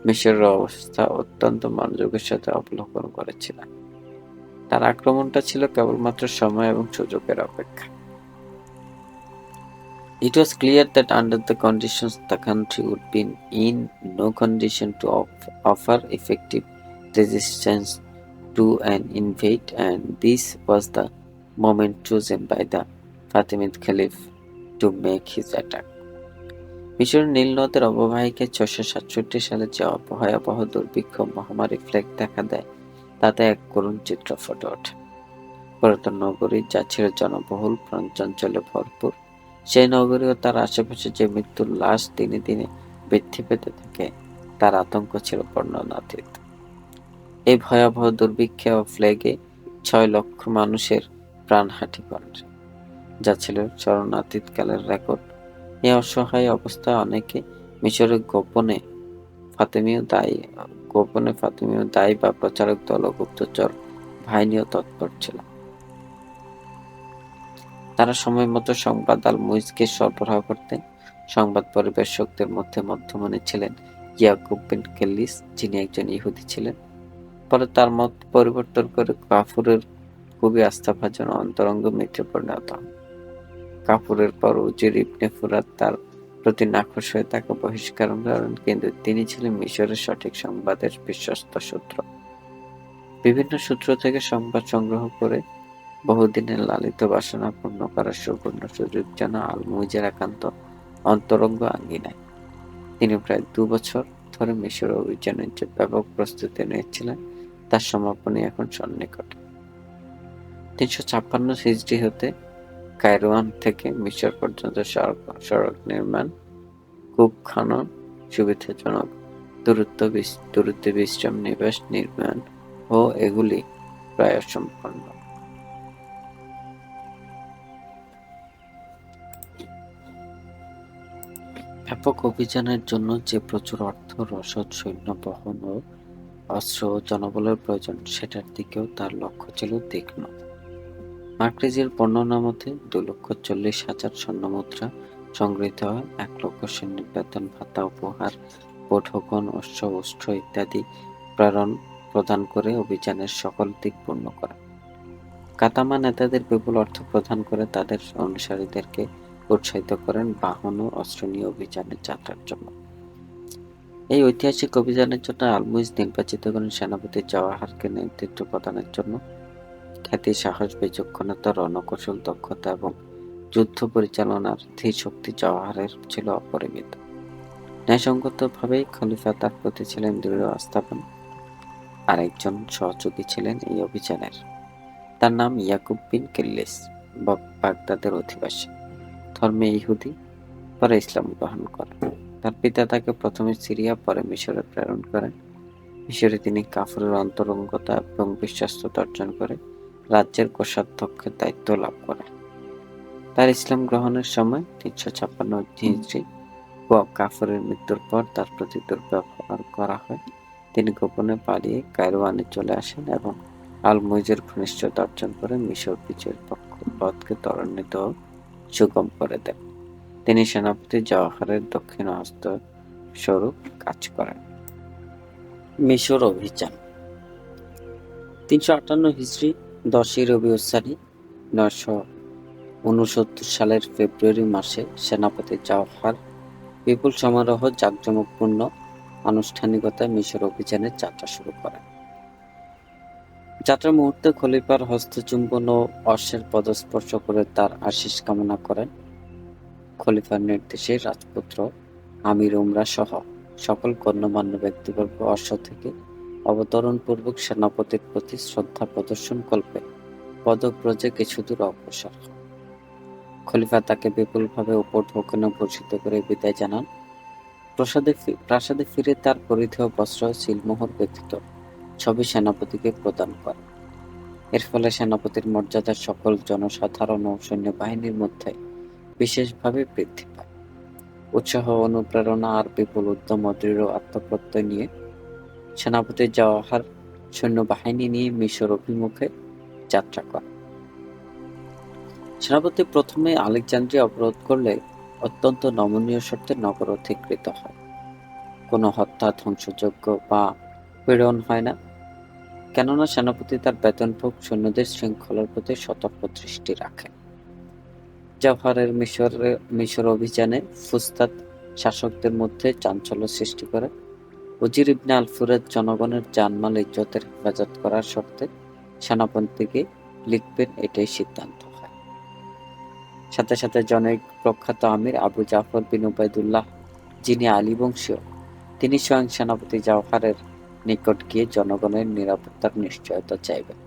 মিশরের অবস্থা অত্যন্ত মনোযোগের সাথে অবলোকন করেছিলেন। তার আক্রমণটা ছিল কেবলমাত্র সময় এবং সুযোগের অপেক্ষা। It was clear that under the conditions the country would be in no condition to offer effective resistance to an invade, and this was the moment chosen by the Fatimid Caliph to make his attack. মিশরের নীল নদের অববাহিকায় 667 সালে যে ভয়াবহ দুর্ভিক্ষ মহামারী plague দেখা দেয়, তাতে এক করুণ চিত্র ফুটে ওঠে। পুরাতন নগরী, যা ছিল জনবহুল, প্রাণচাঞ্চল্যে ভরপুর, সেই নগরী ও তার আশেপাশে যে মৃত্যুর লাশ দিনে দিনে বৃদ্ধি পেতে থাকে, তার আতঙ্ক ছিল বর্ণনাতীত। এই ভয়াবহ দুর্ভিক্ষে ও প্লেগে 6 লক্ষ মানুষের প্রাণহানি করে, যা ছিল চরণাতীতকালের রেকর্ড। এই অসহায় অবস্থায় অনেকে মিশরে গোপনে ফাতেমীয় দায়ী বা প্রচারক দল ও গুপ্তচর বাহিনীও তৎপর ছিল। তারা সময় মতো সংবাদ আল-মুইজকে সরবরাহ করতেন। সংবাদ পরিবেশকদের মধ্যে মধ্যমণি ছিলেন ইয়াকুব বিন কেল্লিস, যিনি একজন ইহুদি ছিলেন। পরে তার মত পরিবর্তন করে কাফুরের খুবই আস্থাভাজন অন্তরঙ্গ মিত্রে পরিণত হন। কাফুরের পর উজির ইবনে ফুরাত তার প্রতি নাখোশ হয়ে তাকে বহিষ্কার করেন, কিন্তু তিনি ছিলেন মিশরের সঠিক সংবাদের বিশ্বস্ত সূত্র। বিভিন্ন সূত্র থেকে সংবাদ সংগ্রহ করে বহুদিনের লালিত বাসনা পূর্ণ করার সুবর্ণ সুযোগ যেন আল-মুইজের একান্ত অন্তরঙ্গ আঙ্গিনায়। তিনি প্রায় 2 বছর ধরে মিশর অভিযানের যে ব্যাপক প্রস্তুতি নিয়েছিলেন, তার সমাপনী এখন সন্নিকটে। 356 হিজরি হতে কায়রোয়ান থেকে মিশর পর্যন্ত সড়ক নির্মাণ, কূপ খনন, সুবিধাজনক দূরত্বে বিশ্রাম নিবাস নির্মাণ ও এগুলি প্রায় সম্পন্ন। ব্যাপক অভিযানের জন্য যে প্রচুর অর্থ, রসদ, সৈন্য বহন ও অস্ত্র ও জনবলের প্রয়োজন, সেটার দিকেও তার লক্ষ্য ছিল তীক্ষ্ণ। মার্কেজের বর্ণনা মতে 2,40,000 স্বর্ণমুদ্রা সংগৃহীত হয়, 1 লক্ষ সৈন্যের বেতন ভাতা, উপহার, বৈঠকন, অশ্ব, অস্ত্র ইত্যাদি প্রদান করে অভিযানের সকল দিক পূর্ণ করা। কাতামা নেতাদের বিপুল অর্থ প্রদান করে তাদের অনুসারীদেরকে উৎসাহিত করেন বাহন ও অস্ত্র নিয়ে অভিযানে যাত্রার জন্য। এই ঐতিহাসিক অভিযানের জন্য আল-মুইজ নির্বাচিত করেন সেনাপতি জাওয়াহারকে নেতৃত্ব প্রদানের জন্য। খ্যাতি, সাহস, বিচক্ষণতা, রণকৌশল, দক্ষতা এবং যুদ্ধ পরিচালনার ধীশক্তি জাওয়াহারের ছিল অপরিমিত। ন্যায়সঙ্গতভাবেই খলিফা তার প্রতি ছিলেন দৃঢ় আস্থাবান। আরেকজন সহযোগী ছিলেন এই অভিযানের। তার নাম ইয়াকুব বিন কিল্লিস, বাগদাদের অধিবাসী, ধর্মে ইহুদি, পরে ইসলাম গ্রহণ করেন। তার পিতা তাকে প্রথমে সিরিয়া, পরে মিশরে প্রেরণ করেন। মিশরে তিনি কাফুরের অন্তরঙ্গতা এবং বিশ্বাসতা অর্জন করে রাজ্যের কোষাধ্যক্ষের দায়িত্ব লাভ করেন। তার ইসলাম গ্রহণের সময় 356 হিজরি কাফুরের মৃত্যুর পর তার প্রতি দুর্ব্যবহার করা হয়। তিনি গোপনে পালিয়ে কায়রোয়ানে চলে আসেন এবং আল-মুইজের ঘনিষ্ঠতা অর্জন করে মিশর বিজয়ের পথকে ত্বরান্বিত ও সুগম করে দেন। তিনি সেনাপতি জাওয়াহারের দক্ষিণ হস্ত স্বরূপ কাজ করেন। মিশর অভিযান 358 হিজরি 10ই রবিউল সানি 969 সালের ফেব্রুয়ারি মাসে সেনাপতি জাওহার বিপুল সমারোহ, জাঁকজমকপূর্ণ আনুষ্ঠানিকতায় মিশর অভিযানের যাত্রা শুরু করেন। যাত্রার মুহূর্তে খলিফার হস্তচুম্বন ও অশ্বের পদস্পর্শ করে তার আশীষ কামনা করেন। খলিফার নির্দেশে রাজপুত্র, আমির উমরা সহ সকল গণ্যমান্য ব্যক্তিবর্গ অশ্ব থেকে অবতরণপূর্বক সেনাপতির প্রতি শ্রদ্ধা প্রদর্শন কল্পে পদব্রজে কিছুদূর অগ্রসর হন। খলিফা তাকে বিপুলভাবে উপঢৌকনে ভূষিত করে বিদায় জানান। প্রাসাদে ফিরে তার পরিধেয় বস্ত্র সিলমোহর ব্যতীত সবই সেনাপতিকে প্রদান করে। এর ফলে সেনাপতির মর্যাদা সকল জনসাধারণ ও সৈন্যবাহিনীর মধ্যে বিশেষভাবে বৃদ্ধি পায়। উৎসাহ, অনুপ্রেরণা আর বিপুল উদ্যম ও দৃঢ় আত্মপ্রত্যয় নিয়ে সেনাপতি জওহার সৈন্যবাহিনী নিয়ে মিশর অভিমুখে যাত্রা করে। সেনাপতি প্রথমে আলেকজান্দ্রিয়া অবরোধ করলে অত্যন্ত নমনীয় শর্তে নগর অধিকৃত হয়। কোনো হত্যা, ধ্বংসযজ্ঞ বা পীড়ন হয় না, কেননা সেনাপতি তার বেতনভোগ সৈন্যদের শৃঙ্খলার প্রতি সতর্ক দৃষ্টি রাখেন। জওহারের মিশর অভিযানে ফুস্তাত শাসকদের মধ্যে চাঞ্চল্য সৃষ্টি করে। উজির ইবনে আল ফুরাত জনগণের জানমাল ইজ্জতের হেফাজত করার শর্তে সেনাপতিকে লিখবেন, এটাই সিদ্ধান্ত হয়। সাথে সাথে জনৈক প্রখ্যাত আমির আবু জাফর বিন উবাইদুল্লাহ, যিনি আলী বংশীয়, তিনি স্বয়ং সেনাপতি জওহারের নিকট গিয়ে জনগণের নিরাপত্তার নিশ্চয়তা চাইবেন।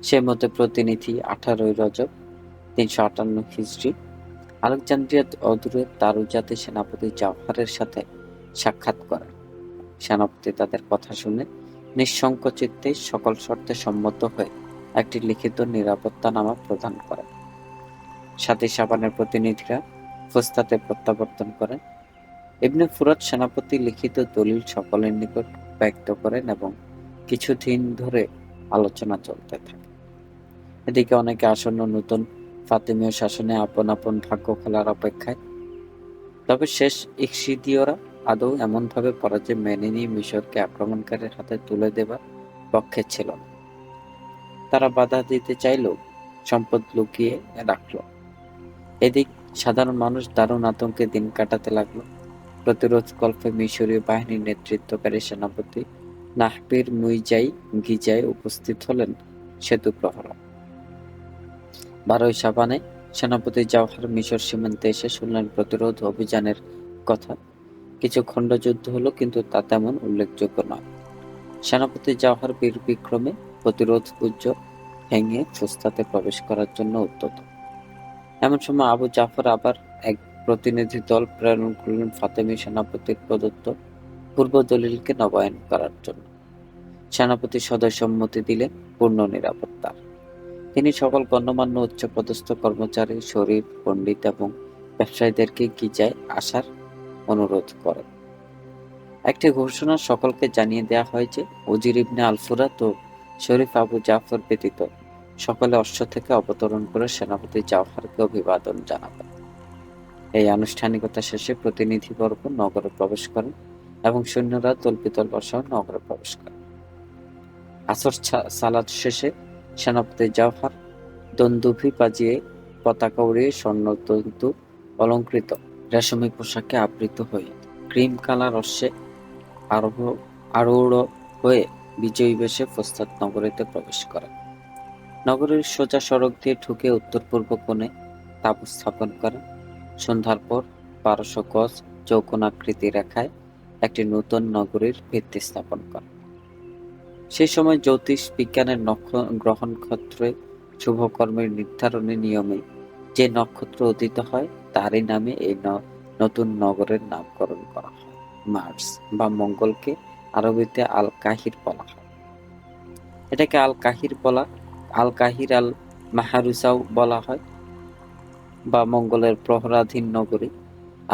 সে মতে প্রতিনিধি 18 রজব 358 হিজরি আলেকজান্দ্রিয়া অদূরে তারুজাতে সেনাপতি জওহারের সাথে সাক্ষাৎ করেন। সেনাপতি তাদের কথা শুনে নিঃসংকোচিত্তে সকল শর্তে সম্মত হয়ে একটি লিখিত নিরাপত্তানামা প্রদান করেন। সাথী সাবানের প্রতিনিধিরা ফুস্তাতে প্রত্যাবর্তন করেন। ইবনে ফুরাত সেনাপতি লিখিত দলিল সকলের নিকট ব্যক্ত করেন এবং কিছুদিন ধরে আলোচনা চলতে থাকে। এদিকে অনেকে আসন্ন নতুন ফাতিমীয় শাসনে আপন আপন ভাগ্য খেলার অপেক্ষায়। তবে শেষ ইকশিদীয়রা আদৌ এমনভাবে পরাজয় মেনে নিয়ে মিশরকে আক্রমণকারীর হাতে তুলে দেবার পক্ষে ছিল না। তারা বাধা দিতে চাইলেও সম্পদ লুকিয়ে রাখল। এদিক সাধারণ মানুষ দারুণ আতঙ্কে দিন কাটাতে লাগলো। প্রতিরোধকল্পে মিশরীয় বাহিনীর নেতৃত্বকারী সেনাপতি নাহবির মুইজাই গিজায় উপস্থিত হলেন সেতু প্রহরা। 12 শাবানে সেনাপতি জওহার মিশর সীমান্তে এসে শুনলেন প্রতিরোধ অভিযানের কথা। কিছু খণ্ডযুদ্ধ হলো, কিন্তু তা তেমন উল্লেখযোগ্য নয়। সেনাপতি জওহার বীর বিক্রমে প্রতিরোধ পুঞ্জ ভেঙে ফুস্তাতে প্রবেশ করার জন্য উদ্যত। এমন সময় আবু জাফর আবার এক প্রতিনিধি দল প্রেরণ করলেন ফাতেমি সেনাপতির প্রদত্ত পূর্ব দলিলকে নবায়ন করার জন্য। সেনাপতি সদয় সম্মতি দিলেন পূর্ণ নিরাপত্তার। তিনি সকল গণ্যমান্য উচ্চপদস্থ কর্মচারী, শরীফ, পণ্ডিত এবং ব্যবসায়ীদেরকে গিজায় আসার অনুরোধ করেন। একটি ঘোষণা সকলকে জানিয়ে দেয়া হয় যে উজির ইবনে আল ফুরাত ও শরীফ আবু জাফর ব্যতীত সকলে অশ্ব থেকে অবতরণ করে সেনাপতি জওহারকে অভিবাদন জানাবেন। এই আনুষ্ঠানিকতা শেষে প্রতিনিধিবর্গ নগরে প্রবেশ করেন এবং সৈন্যরা তল্পিতল বসাও নগরে প্রবেশ করেন। আসর সালাত শেষে সেনাপতি জওহার দন্দুভি বাজিয়ে পতাকা উড়িয়ে স্বর্ণতন্তু অলঙ্কৃত রেশমি পোশাকে আবৃত হয়ে ক্রিম কালার অশ্বে আরূঢ় হয়ে বিজয়ী বেশে ফুস্তাত নগরীতে প্রবেশ করেন। নগরীর সোজা সড়ক দিয়ে ঢুকে উত্তর পূর্ব কোণে তাঁবু স্থাপন করেন। সন্ধ্যার পর 1200 গজ চৌকোনাকৃতি রেখায় একটি নতুন নগরীর ভিত্তি স্থাপন করেন। সেই সময় জ্যোতিষ বিজ্ঞানের গ্রহণ নক্ষত্রে শুভকর্মের নির্ধারণী নিয়মে যে নক্ষত্র উদিত হয় তারই নামে এই নতুন নগরের নামকরণ করা হয়। মার্স বা মঙ্গলকে আরবিতে আল কাহির বলা হয়। এটাকে আল কাহির আল মাহারুসাও বলা হয়, বা মঙ্গলের প্রহরাধীন নগরী।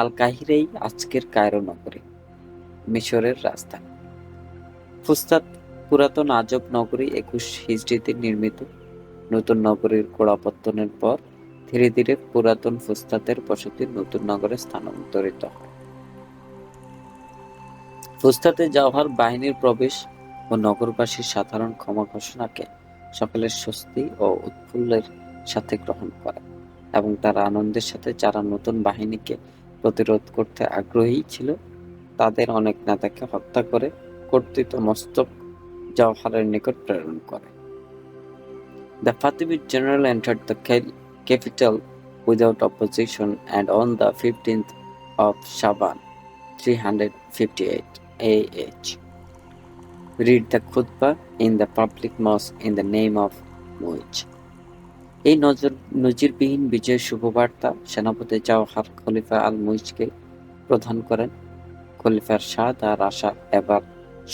আল কাহিরেই আজকের কায়রো নগরী, মিশরের রাজধানী। ফুস্তাত পুরাতন আজব নগরী 21 হিজরিতে নির্মিত। নতুন নগরীর গোড়াপত্তনের পর ধীরে ধীরে পুরাতন ফুস্তাতের বসতি নতুন নগরে স্থানান্তরিত হয়। ফুস্তাতে জওহার বাহিনীর প্রবেশ ও নগরবাসীর সাধারণ ক্ষমা ঘোষণাকে সকলের স্বস্তি ও উৎফুল্লের সাথে গ্রহণ করে এবং তারা আনন্দের সাথে যারা নতুন বাহিনীকে প্রতিরোধ করতে আগ্রহী ছিল তাদের অনেক নেতাকে হত্যা করে কর্তৃত মস্তক জওহারের নিকট প্রেরণ করে। The Fatimid general entered the capital without opposition, and on the 15th of Shaban 358 AH read the khutbah in the public mosque in the name of Muij. এই নজিরবিহীন বিজয়ের শুভবার্তা সেনাপতি জাওহার খলিফা আল মুইজকে প্রদান করেন। খলিফার স্বাদ আর আশা এবার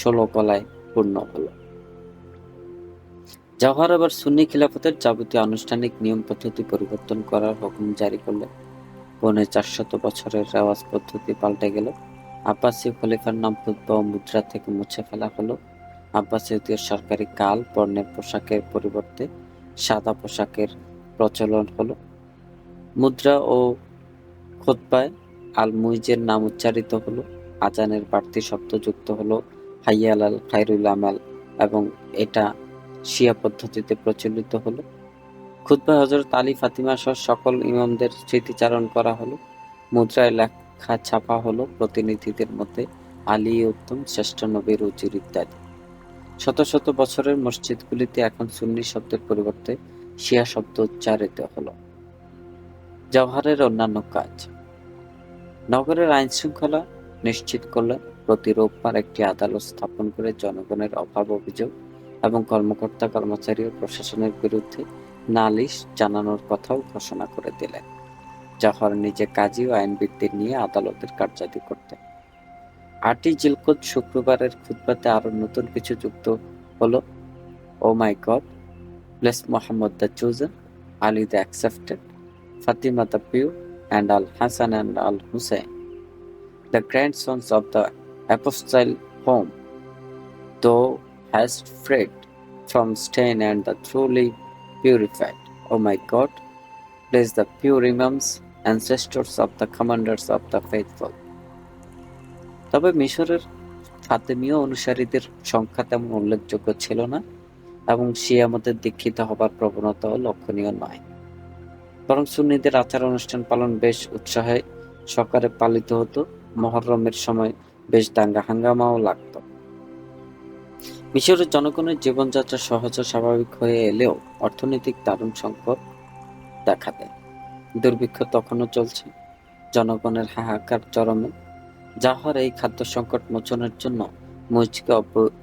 ১৬ গলায় পূর্ণ হল। জাওহার এবার সুন্নি খিলাফতের যাবতীয় আনুষ্ঠানিক নিয়ম পদ্ধতি পরিবর্তন করার হুকুম জারি করলেন। পৌনে ৪০০ বছরের রেওয়াজ পদ্ধতি পাল্টে গেল। আব্বাসীয় খলিফার নাম খুতবা ও মুদ্রা থেকে মুছে ফেলা হলো। আব্বাসীয়দের সরকারি কাল বর্ণের পোশাকের পরিবর্তে সাদা পোশাকের প্রচলন হলো। মুদ্রা ও খুতবায় আল মুইজের নাম উচ্চারিত হলো। আজানের বাড়তি শব্দ যুক্ত হলো হাইয়া আলাল খায়রুল আমাল, এবং এটা শিয়া পদ্ধতিতে প্রচলিত হলো। খুতবায় হযরত আলী, ফাতিমা সহ সকল ইমামদের স্মৃতিচারণ করা হলো। মুদ্রায় লেখা ছাপা হলো প্রতিনিধিদের মধ্যে আলী উত্তম, শ্রেষ্ঠ নবীর উজির ইত্যাদি। শত শত বছরের মসজিদগুলিতে এখন সুন্নি শব্দের পরিবর্তে শিয়া শব্দ উচ্চারিত হলো। জওহারের অন্যান্য কাজ: নগরের আইন শৃঙ্খলা নিশ্চিত করলেন। প্রতি রোববার একটি আদালত স্থাপন করে জনগণের অভাব অভিযোগ এবং কর্মকর্তা কর্মচারী ও প্রশাসনের বিরুদ্ধে নালিশ জানানোর কথাও ঘোষণা করে দিলেন। জওহর নিজে কাজী ও আইনবিদদের নিয়ে আদালতের কার্যাদি করতেন। ৮ই জিলকদ শুক্রবারের খুতবাতে আরো নতুন কিছু যুক্ত হলো: O my God, bless Muhammad the chosen, Ali the accepted, Fatima the pure, and Al-Hasan and Al-Hussein, the grandsons of the apostle whom thou hast freed from stain and the truly purified. O my God, bless the pure imams, ancestors of the commanders of the faithful. তবে মিশরের ফাতেমীয় অনুসারীদের সংখ্যা তেমন উল্লেখযোগ্য ছিল না, এবং শিয়া মতে দীক্ষিত হবার প্রবণতাও লক্ষণীয় নয়। বরং সুন্নিদের আচার অনুষ্ঠান পালন বেশ উৎসাহে সহকারে পালিত হতো। মুহররমের সময় বেশ দাঙ্গা হাঙ্গামাও লাগত। মিশরের জনগণের জীবনযাত্রা সহজ ও স্বাভাবিক হয়ে এলেও অর্থনৈতিক দারুণ সংকট দেখা দেয়। দুর্ভিক্ষ তখনও চলছে, জনগণের হাহাকার চরমে। জাওহার এই খাদ্য সংকট মোচনের জন্য মুইজকে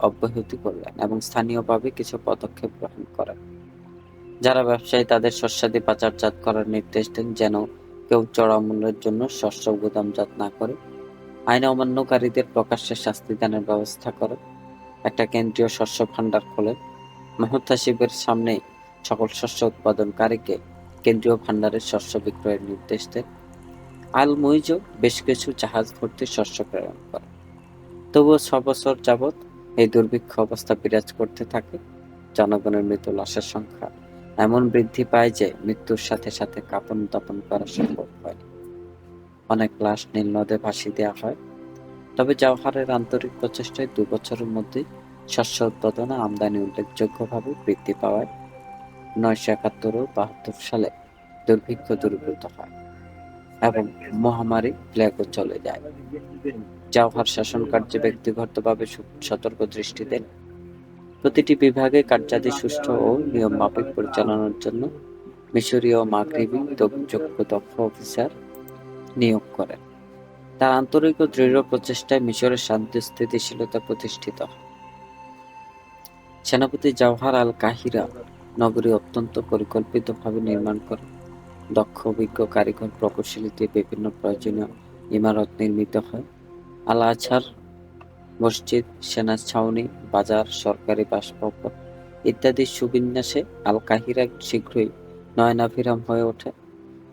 অব্যাহতি করলেন এবং স্থানীয়ভাবে কিছু পদক্ষেপ গ্রহণ করেন। যারা ব্যবসায়ী তাদের শস্যাদি বাজারজাত করার নির্দেশ দেন, যেন কেউ চড়া মূল্যের জন্য শস্য গুদামজাত না করে। আইন অমান্যকারীদের প্রকাশ্যে শাস্তি দানের ব্যবস্থা করে। একটা কেন্দ্রীয় শস্য ভাণ্ডার খোলেন। মুহতাসিবের সামনেই সকল শস্য উৎপাদনকারীকে কেন্দ্রীয় ভাণ্ডারের শস্য বিক্রয়ের নির্দেশ দেন। আল মুইজও বেশ কিছু জাহাজ ভর্তি শস্য প্রেরণ করে। তবুও ৬ বছর যাবৎ এই দুর্ভিক্ষ অবস্থা বিরাজ করতে থাকে। জনগণের মৃত লাশের সংখ্যা এমন বৃদ্ধি পায় যে মৃত্যুর সাথে সাথে কাপন দাপন করা সম্ভব হয়। অনেক লাশ নীল নদে ভাসিয়ে দেওয়া হয়। তবে জাওহারের আন্তরিক প্রচেষ্টায় ২ বছরের মধ্যে শস্য উৎপাদন ও আমদানি উল্লেখযোগ্যভাবে বৃদ্ধি পাওয়ায় ৯৭১ ও ৭২ সালে দুর্ভিক্ষ দূরীভূত হয় এবং মহামারী প্লেগও চলে যায়। জাওহার শাসন কার্যে ব্যক্তিগতভাবে সতর্ক দৃষ্টি দেন। প্রতিটি বিভাগে কার্যাদি সুষ্ঠু ও নিয়ম মাফিক পরিচালনার জন্য মিশরীয় ও মাগরিবি যোগ্য দক্ষ অফিসার নিয়োগ করেন। তার আন্তরিক ও দৃঢ় প্রচেষ্টায় মিশরের শান্তি স্থিতিশীলতা প্রতিষ্ঠিত হয়। সেনাপতি জাওহার আল কাহিরা নগরী অত্যন্ত পরিকল্পিতভাবে নির্মাণ করেন। দক্ষ অভিজ্ঞ কারিগর প্রকৌশলী দিয়ে বিভিন্ন প্রয়োজনীয় ইমারত নির্মিত হয়। আল আজহার মসজিদ, সেনা ছাউনি, বাজার, সরকারি বাসভবন ইত্যাদি সুবিন্যাসে আল কাহিরা শীঘ্রই নয়নাভিরাম হয়ে ওঠে।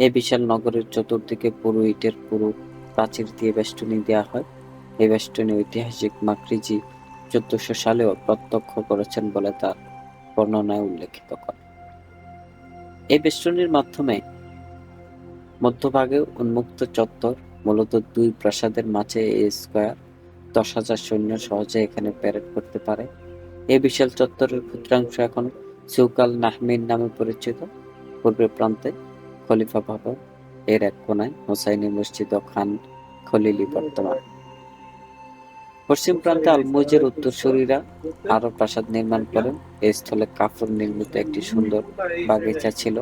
এই বিশাল নগরের চতুর্দিকে পুরু ইটের পুরু প্রাচীর দিয়ে বেষ্টনী দেওয়া হয়। এই বেষ্টনী ঐতিহাসিক মাকরিজি ১৪০০ সালেও প্রত্যক্ষ করেছেন বলে তার বর্ণনায় উল্লেখিত করে। এই বেষ্টনীর মাধ্যমে মধ্যভাগে উন্মুক্ত চত্বর, মূলত ২ প্রাসাদের মাঝে এ স্কয়ার, ১০,০০০ সৈন্য সহজে এখানে প্যারেড করতে পারে। এই বিশাল চত্বরের ক্ষুদ্রাংশ এখন সুক আল নাহমিন নামে পরিচিত। পূর্বের প্রান্তে খলিফা ভবন, এর এক কোনায় হোসাইনি মসজিদ ও খান খলিলি বর্তমান। পশ্চিম প্রান্তে আল মুইজের উত্তরসূরিরা আরো প্রাসাদ নির্মাণ করেন। এই স্থলে কাফর নির্মিত একটি সুন্দর বাগিচা ছিল,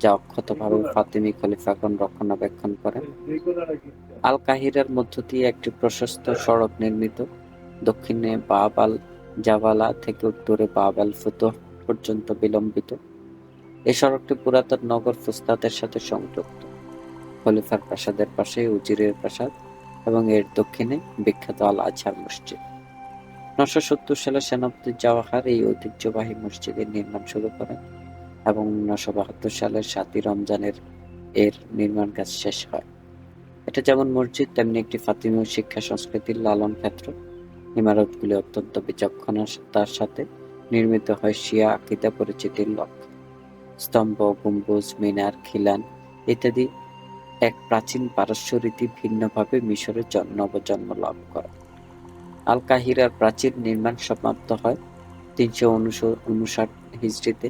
যা অক্ষতভাবে ফাতিমি খলিফাগণ রক্ষণাবেক্ষণ করেন। আল কাহিরার মধ্য দিয়ে একটি প্রশস্ত সড়ক নির্মিত। দক্ষিণে বাব আল জাবালা থেকে উত্তরে বাব আল ফুতুহ পর্যন্ত বিলম্বিত। এই সড়কটি পুরাতন নগর ফুস্তাতের সাথে সংযুক্ত। খলিফার প্রাসাদের পাশে উজিরের প্রাসাদ এবং এর দক্ষিণে বিখ্যাত আল আজহার মসজিদ। 970 সালে সেনাপতি জাওহার এই ঐতিহ্যবাহী মসজিদের নির্মাণ শুরু করেন এবং 972 সালের 7ই রমজানের এর নির্মাণ কাজ শেষ হয়। এটা যেমন মসজিদ তেমনি একটি ফাতিমীয় শিক্ষা সংস্কৃতির লালন ক্ষেত্র। ইমারতগুলি অত্যন্ত বিচক্ষণতার সাথে নির্মিত হয় শিয়া আকীদা পরিচিতির লক্ষ্যে। স্তম্ভ, গম্বুজ, মিনার, খিলান ইত্যাদি এক প্রাচীন পারস্য রীতি ভিন্নভাবে মিশরে নবজন্ম লাভ করে। আল কাহিরার প্রাচীন নির্মাণ সমাপ্ত হয় 359 হিজরিতে।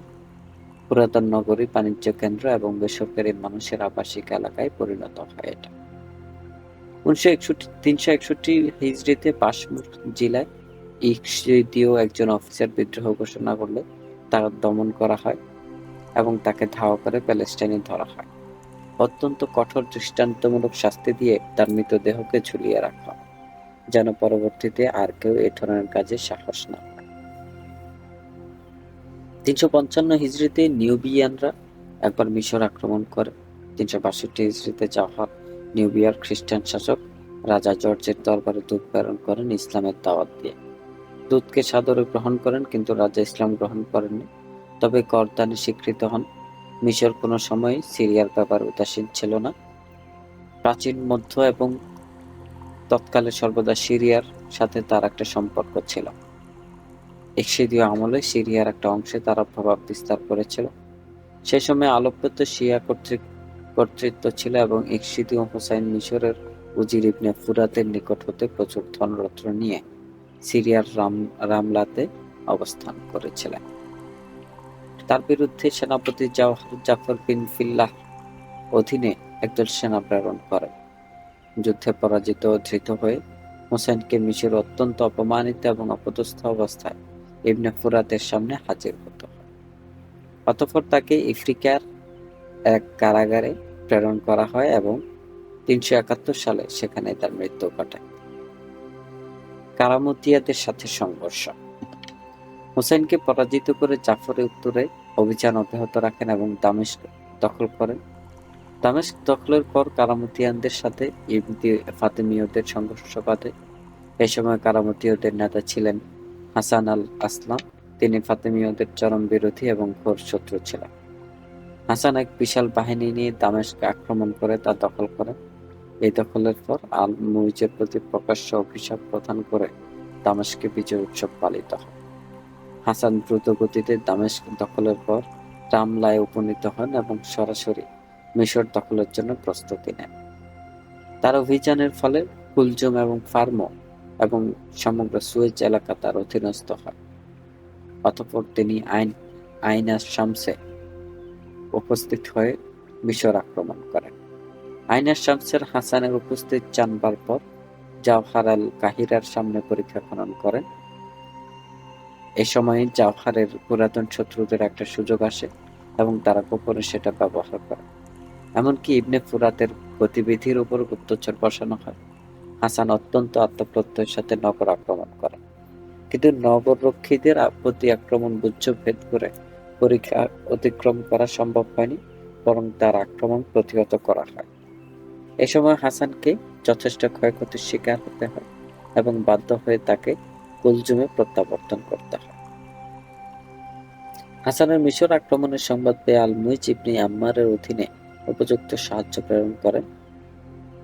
পুরাতন নগরী, বাণিজ্য কেন্দ্র এবং বেসরকারি মানুষের আবাসিক এলাকায় পরিণত হয় এটা। 361 হিজরিতে পাশমুর জেলায় ইকশিদীয় একজন অফিসার বিদ্রোহ ঘোষণা করলে তার দমন করা হয় এবং তাকে ধাওয়া করে প্যালেস্টাইনে ধরা হয়। অত্যন্ত কঠোর দৃষ্টান্তমূলক শাস্তি দিয়ে তার মৃতদেহকে ঝুলিয়ে রাখা হয়, যেন পরবর্তীতে আর কেউ এ ধরনের কাজে সাহস না পায়। 355 হিজরিতে নিউবিয়ানরা একবার মিশর আক্রমণ করে। 362 হিজরিতে জাওহার নিউবিয়ার খ্রিস্টান শাসক রাজা জর্জের দরবারে দূত প্রেরণ করেন ইসলামের দাওয়াত দিয়ে। দূতকে সাদরে গ্রহণ করেন, কিন্তু রাজা ইসলাম গ্রহণ করেননি, তবে করদানে স্বীকৃত হন। মিশর কোনো সময় সিরিয়ার ব্যাপারে উদাসীন ছিল না। প্রাচীন, মধ্য এবং তৎকালে সর্বদা সিরিয়ার সাথে তার একটা সম্পর্ক ছিল। ইকশিদীয় আমলে সিরিয়ার একটা অংশে তারা প্রভাব বিস্তার করেছিল। সে সময় আলোপ্যত শিয়া কর্তৃত্ব ছিল এবং ইকশিদীয় হুসাইন মিশরের উজির ইবনে ফুরাতের নিকট হতে প্রচুর ধনরত্ন নিয়ে সিরিয়ার রামলাতে অবস্থান করেছিলেন। তার বিরুদ্ধে সেনাপতি জাফর বিন ফিল্লাহ অধীনে একদল সেনা প্রেরণ করেন। যুদ্ধে পরাজিত ও ধৃত হয়ে হোসেনকে মিশর অত্যন্ত অপমানিত এবং অপদস্থ অবস্থায় ইবনে ফুরাতের সামনে হাজির হতে হয়। অতঃপর তাকে আফ্রিকার এক কারাগারে প্রেরণ করা হয় এবং 371 সালে সেখানে তার মৃত্যু ঘটে। কারামতিয়াদের সাথে সংঘর্ষ। হোসেনকে পরাজিত করে জাফর উত্তরে অভিযান অব্যাহত রাখেন এবং দামেস্ক দখল করেন। দামেস্ক দখলের পর কারামতিয়ানদের সাথে ফাতেমীয়দের সংঘর্ষ বাধে। এই সময় কারামতীয়দের নেতা ছিলেন হাসান আল আসলাম। তিনি ফাতেমীয়দের চরম বিরোধী এবং ঘোর শত্রু ছিলেন। হাসান এক বিশাল বাহিনী নিয়ে দামেস্ক আক্রমণ করে তা দখল করেন। এই দখলের পর আল মুইজের প্রতি প্রকাশ্য অভিশাপ প্রদান করে দামেস্কে বিজয় উৎসব পালিত হয়। হাসান দ্রুত গতিতে দামেস্ক দখলের পর রামলায় উপনীত হন এবং সরাসরি মিশর দখলের জন্য প্রস্তুতি নেন। তার অভিযানের ফলে কুলজুম এবং ফার্মো এবং সমগ্র সুয়েজ এলাকা তার অধীনস্থ হয়। অতঃপর তিনি আইন শামসে উপস্থিত হয়ে মিশর আক্রমণ করেন। আইন শামসের হাসানের উপস্থিত জানবার পর জাওহার আল কাহিরার সামনে পরীক্ষা খনন করেন। এ সময় জাওহারের পুরাতন শত্রুদের একটা সুযোগ আসে এবং তারা গোপনে সেটা ব্যবহার করে। এমনকি ইবনে ফুরাতের গতিবিধির উপর গুপ্তচর বসানো হয়। হাসান অত্যন্ত আত্মপ্রত্যয়ের সাথে নগর আক্রমণ করেন, কিন্তু নগররক্ষীদের প্রতি আক্রমণ গুচ্ছ ভেদ করে পরীক্ষা অতিক্রম করা সম্ভব হয়নি, বরং তার আক্রমণ প্রতিহত করা হয়। এ সময় হাসানকে যথেষ্ট ক্ষয়ক্ষতির শিকার হতে হয় এবং বাধ্য হয়ে তাকে কুলজুমে প্রত্যাবর্তন করতে হয়। হাসানের মিশর আক্রমণের সংবাদ পেয়ে আল মুইজ ইবনে আম্মারের অধীনে উপযুক্ত সাহায্য প্রেরণ করেন।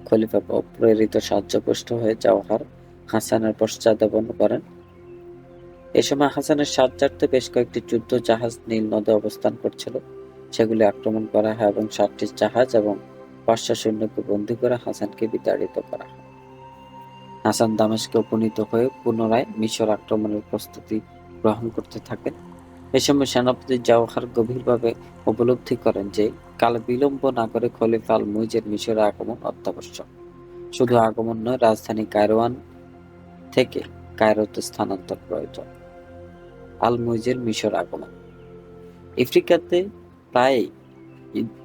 খলিফা প্রেরিত সাহায্যপুষ্ট হয়ে জাওহার হাসানের পশ্চাদ্ধাবন করেন। এ সময় হাসানের সাহায্যার্থে বেশ কয়েকটি যুদ্ধ জাহাজ নীল নদে অবস্থান করছিল। সেগুলি আক্রমণ করা হয় এবং 7টি জাহাজ এবং 500 সৈন্যকে বন্দী করে হাসানকে বিতাড়িত করা হয়। হাসান দামেস্কে উপনীত হয়ে পুনরায় মিশর আক্রমণের প্রস্তুতি গ্রহণ করতে থাকেন। এ সময় সেনাপতি জাওহার গভীরভাবে উপলব্ধি করেন যে কাল বিলম্ব না করে খলিফা আল মুইজের মিশরে আগমন অত্যাবশ্যক। শুধু আগমন নয়, রাজধানী কায়রোয়ান থেকে কায়রোতে স্থানান্তর প্রয়োজন। আল মুইজের মিশর আগমন। আফ্রিকাতে প্রায়ই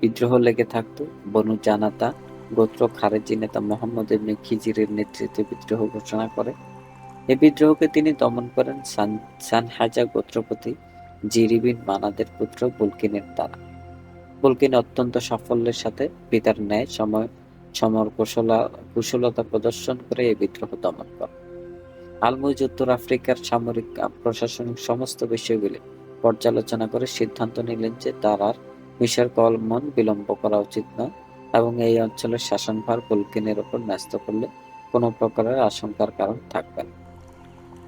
বিদ্রোহ লেগে থাকত। বনু জানাতা গোত্র খারেজি নেতা মোহাম্মদ ইবনে খিজিরের নেতৃত্বে বিদ্রোহ ঘোষণা করে। এই বিদ্রোহকে তিনি দমন করেন সানহাজা গোত্রপতি জিরি বিন মানাদের পুত্র বুলকিনের দ্বারা। বুলকিন অত্যন্ত সাফল্যের সাথে পিতার ন্যায় সমর কুশলতা প্রদর্শন করে এই বিদ্রোহ দমন করে। আলমুইজ উত্তর আফ্রিকার সামরিক প্রশাসনিক সমস্ত বিষয়গুলি পর্যালোচনা করে সিদ্ধান্ত নিলেন যে তার আর মিশর বিলম্ব করা উচিত নয় এবং এই অঞ্চলের শাসনভার বুলকিনের উপর ন্যস্ত করলে কোনো প্রকারের আশঙ্কার কারণ থাকবে না।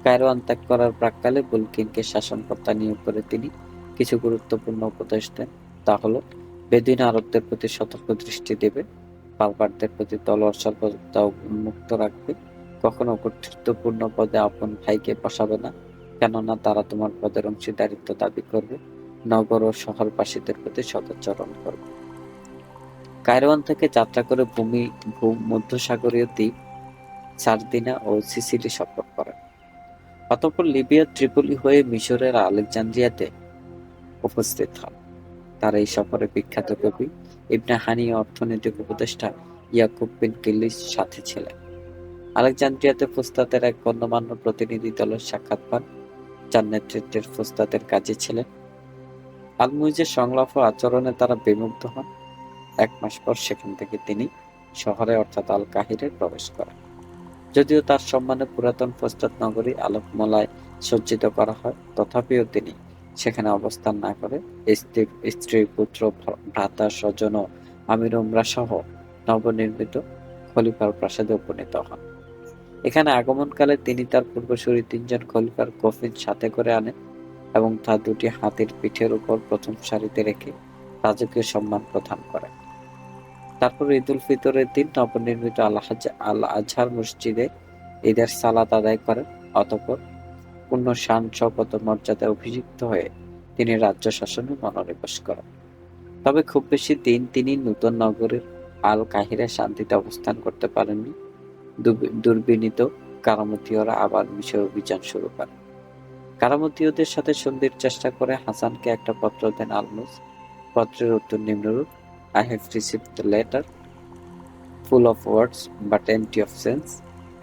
কায়রো ত্যাগ করার প্রাক্কালে বুলকিনকে শাসনকর্তা নিয়োগ করে তিনি কিছু গুরুত্বপূর্ণ উপদেশ দেন। তা হলো, বেদুইন আরবদের প্রতি সতর্ক দৃষ্টি দেবে, বার্বারদের প্রতি তলোয়ার সর্বদা উন্মুক্ত রাখবে, কখনো কর্তৃত্বপূর্ণ পদে আপন ভাইকে বসাবে না, কেননা তারা তোমার পদের অংশীদারিত্ব দাবি করবে, নগর ও শহরবাসীদের প্রতি সদাচরণ করবে। কায়রোয়ান থেকে যাত্রা করে ভূমধ্যসাগরীয় দ্বীপ সার্দিনা ও সিসিলি সফর করেন। অতঃপর লিবিয়ার ট্রিপলি হয়ে মিশরের আলেকজান্দ্রিয়াতে উপস্থিত হন। তার এই সফরে বিখ্যাত কবি ইবনে হানি ও অর্থনৈতিক উপদেষ্টা ইয়াকুব বিন কিলিস সাথে ছিলেন। আলেকজান্দ্রিয়াতে ফুস্তাতের এক গণ্যমান্য প্রতিনিধি দলের সাক্ষাৎ পান, যার নেতৃত্বের ফুস্তাতের কাজী ছিলেন। আলমুইজের সংলাপ ও আচরণে তারা বিমুগ্ধ হন। 1 মাস পর সেখান থেকে তিনি শহরে অর্থাৎ আল কাহিরে প্রবেশ করেন। যদিও তার সম্মানে পুরাতন ফুস্তাত নগরী আলোকমালায় সজ্জিত করা হয়, তথাপিও তিনি সেখানে অবস্থান না করে স্ত্রী, পুত্র, ভ্রাতা, স্বজন ও আমির উমরা সহ নবনির্মিত খলিফার প্রাসাদে উপনীত হন। এখানে আগমনকালে তিনি তার পূর্বসূরি 3 জন খলিফার কফিন সাথে করে আনেন এবং তা 2টি হাতির পিঠের উপর প্রথম সারিতে রেখে রাজকীয় সম্মান প্রদান করেন। তারপর ঈদুল ফিতরের দিন নবনির্মিত আল আজহার মসজিদে ঈদের সালাত আদায় করেন। অতঃপর পূর্ণ শান শওকত ও মর্যাদায় অভিষিক্ত হয়ে তিনি রাজ্য শাসনে মনোনিবেশ করেন। তবে খুব বেশি দিন তিনি নতুন নগরীর আল কাহিরে শান্তিতে অবস্থান করতে পারেননি। দুর্বিনীত কারামতীয়রা আবার মিশর অভিযান শুরু করে। কারামতীয়দের সাথে সন্ধির চেষ্টা করে হাসানকে একটা পত্র দেন আলমুজ। পত্রের উত্তর নিম্নরূপ: I have received the letter, full of words but empty of sense.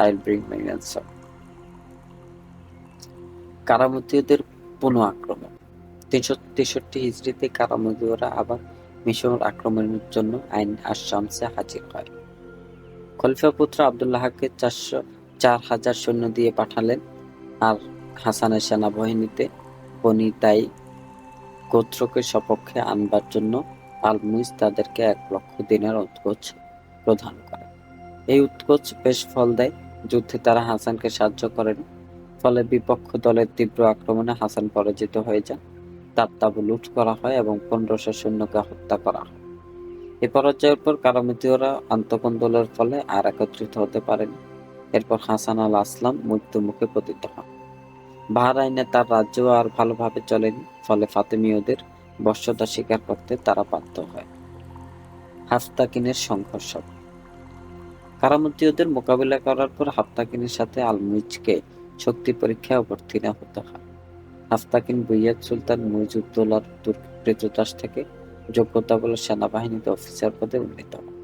I'll bring my answer. কারামতীয়দের পুনঃ আক্রমণ। 363 হিজরিতে কারামতীয়রা আবার মিশর আক্রমণের জন্য আইন আশ-শামসে হাজির হয়। খলিফা পুত্র আবদুল্লাহকে 4,000 সৈন্য দিয়ে পাঠালেন, আর হাসানের সেনাবাহিনীতে বনি তাই গোত্রকে সপক্ষে আনবার জন্য আলমুইজ তাদেরকে 1,00,000 দিনার উৎকোচ প্রদান করে। এই উৎকোচ বেশ ফল দেয়। যুদ্ধে তারা হাসানকে সাহায্য করেন, ফলে বিপক্ষ দলের তীব্র আক্রমণে হাসান পরাজিত হয়ে যান। তার তাঁবু লুট করা হয় এবং 1,500 সৈন্যকে হত্যা করা হয়। এ পরাজয়ের পর কারামতীয়রা আন্তঃকন্দলের ফলে আর একত্রিত হতে পারেনি। এরপর হাসান আল আসলাম মৃত্যুর মুখে পতিত হন। বাহরাইনে তার রাজ্য আর ভালোভাবে চলেনি, ফলে ফাতেমীয়দের বশ্যতা স্বীকার করতে তারা বাধ্য হয়। হাফতাকিনের সংঘর্ষ। কারামতীয়দের মোকাবিলা করার পর হাফতাকিনের সাথে আলমুইজকে শক্তি পরীক্ষায় অবতীর্ণ হতে হয়। হাফতাকিন বুইয়াদ সুলতান মুইজউদ্দৌলার তুর্কি কৃতদাস থেকে যোগ্যতা বলে সেনাবাহিনীতে অফিসার পদে উন্নীত হন।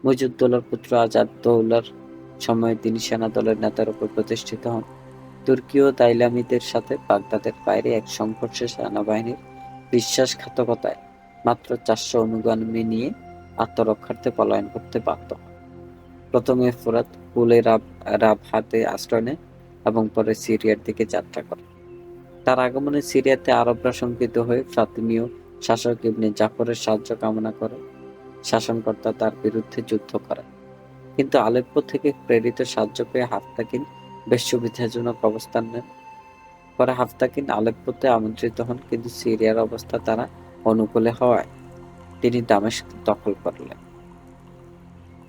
মুইজউদ্দৌলার পুত্র আজাদ-দৌলার সময়ে তিনি সেনা দলের নেতার উপর প্রতিষ্ঠিত হন। তুর্কি ও দাইলামিদের সাথে বাগদাদের বাইরে এক সংঘর্ষে সেনাবাহিনীর বিশ্বাসঘাতকতায় মাত্র 400 অনুগামী নিয়ে আত্মরক্ষার্থে পলায়ন করতে বাধ্য হন। প্রথমে ফুরাত কুলে রাবহাতে আশ্রয় নেয় এবং পরে সিরিয়ার দিকে যাত্রা করে। তার আগমনে সিরিয়াতে আরবরা শঙ্কিত হয়ে ফাতিমীয় শাসক ইবনে জাফরের সাহায্য কামনা করে। শাসনকর্তা তার বিরুদ্ধে যুদ্ধ করেন, কিন্তু আলেপ্পো থেকে প্রেরিত সাহায্য পেয়ে হাফতাকিন বেশ সুবিধাজনক অবস্থান নেন। পরে হাফতাকিন আলেপ্পোতে আমন্ত্রিত হন, কিন্তু সিরিয়ার অবস্থা তারা অনুকূলে হওয়ায় তিনি দামেস্ক দখল করলেন।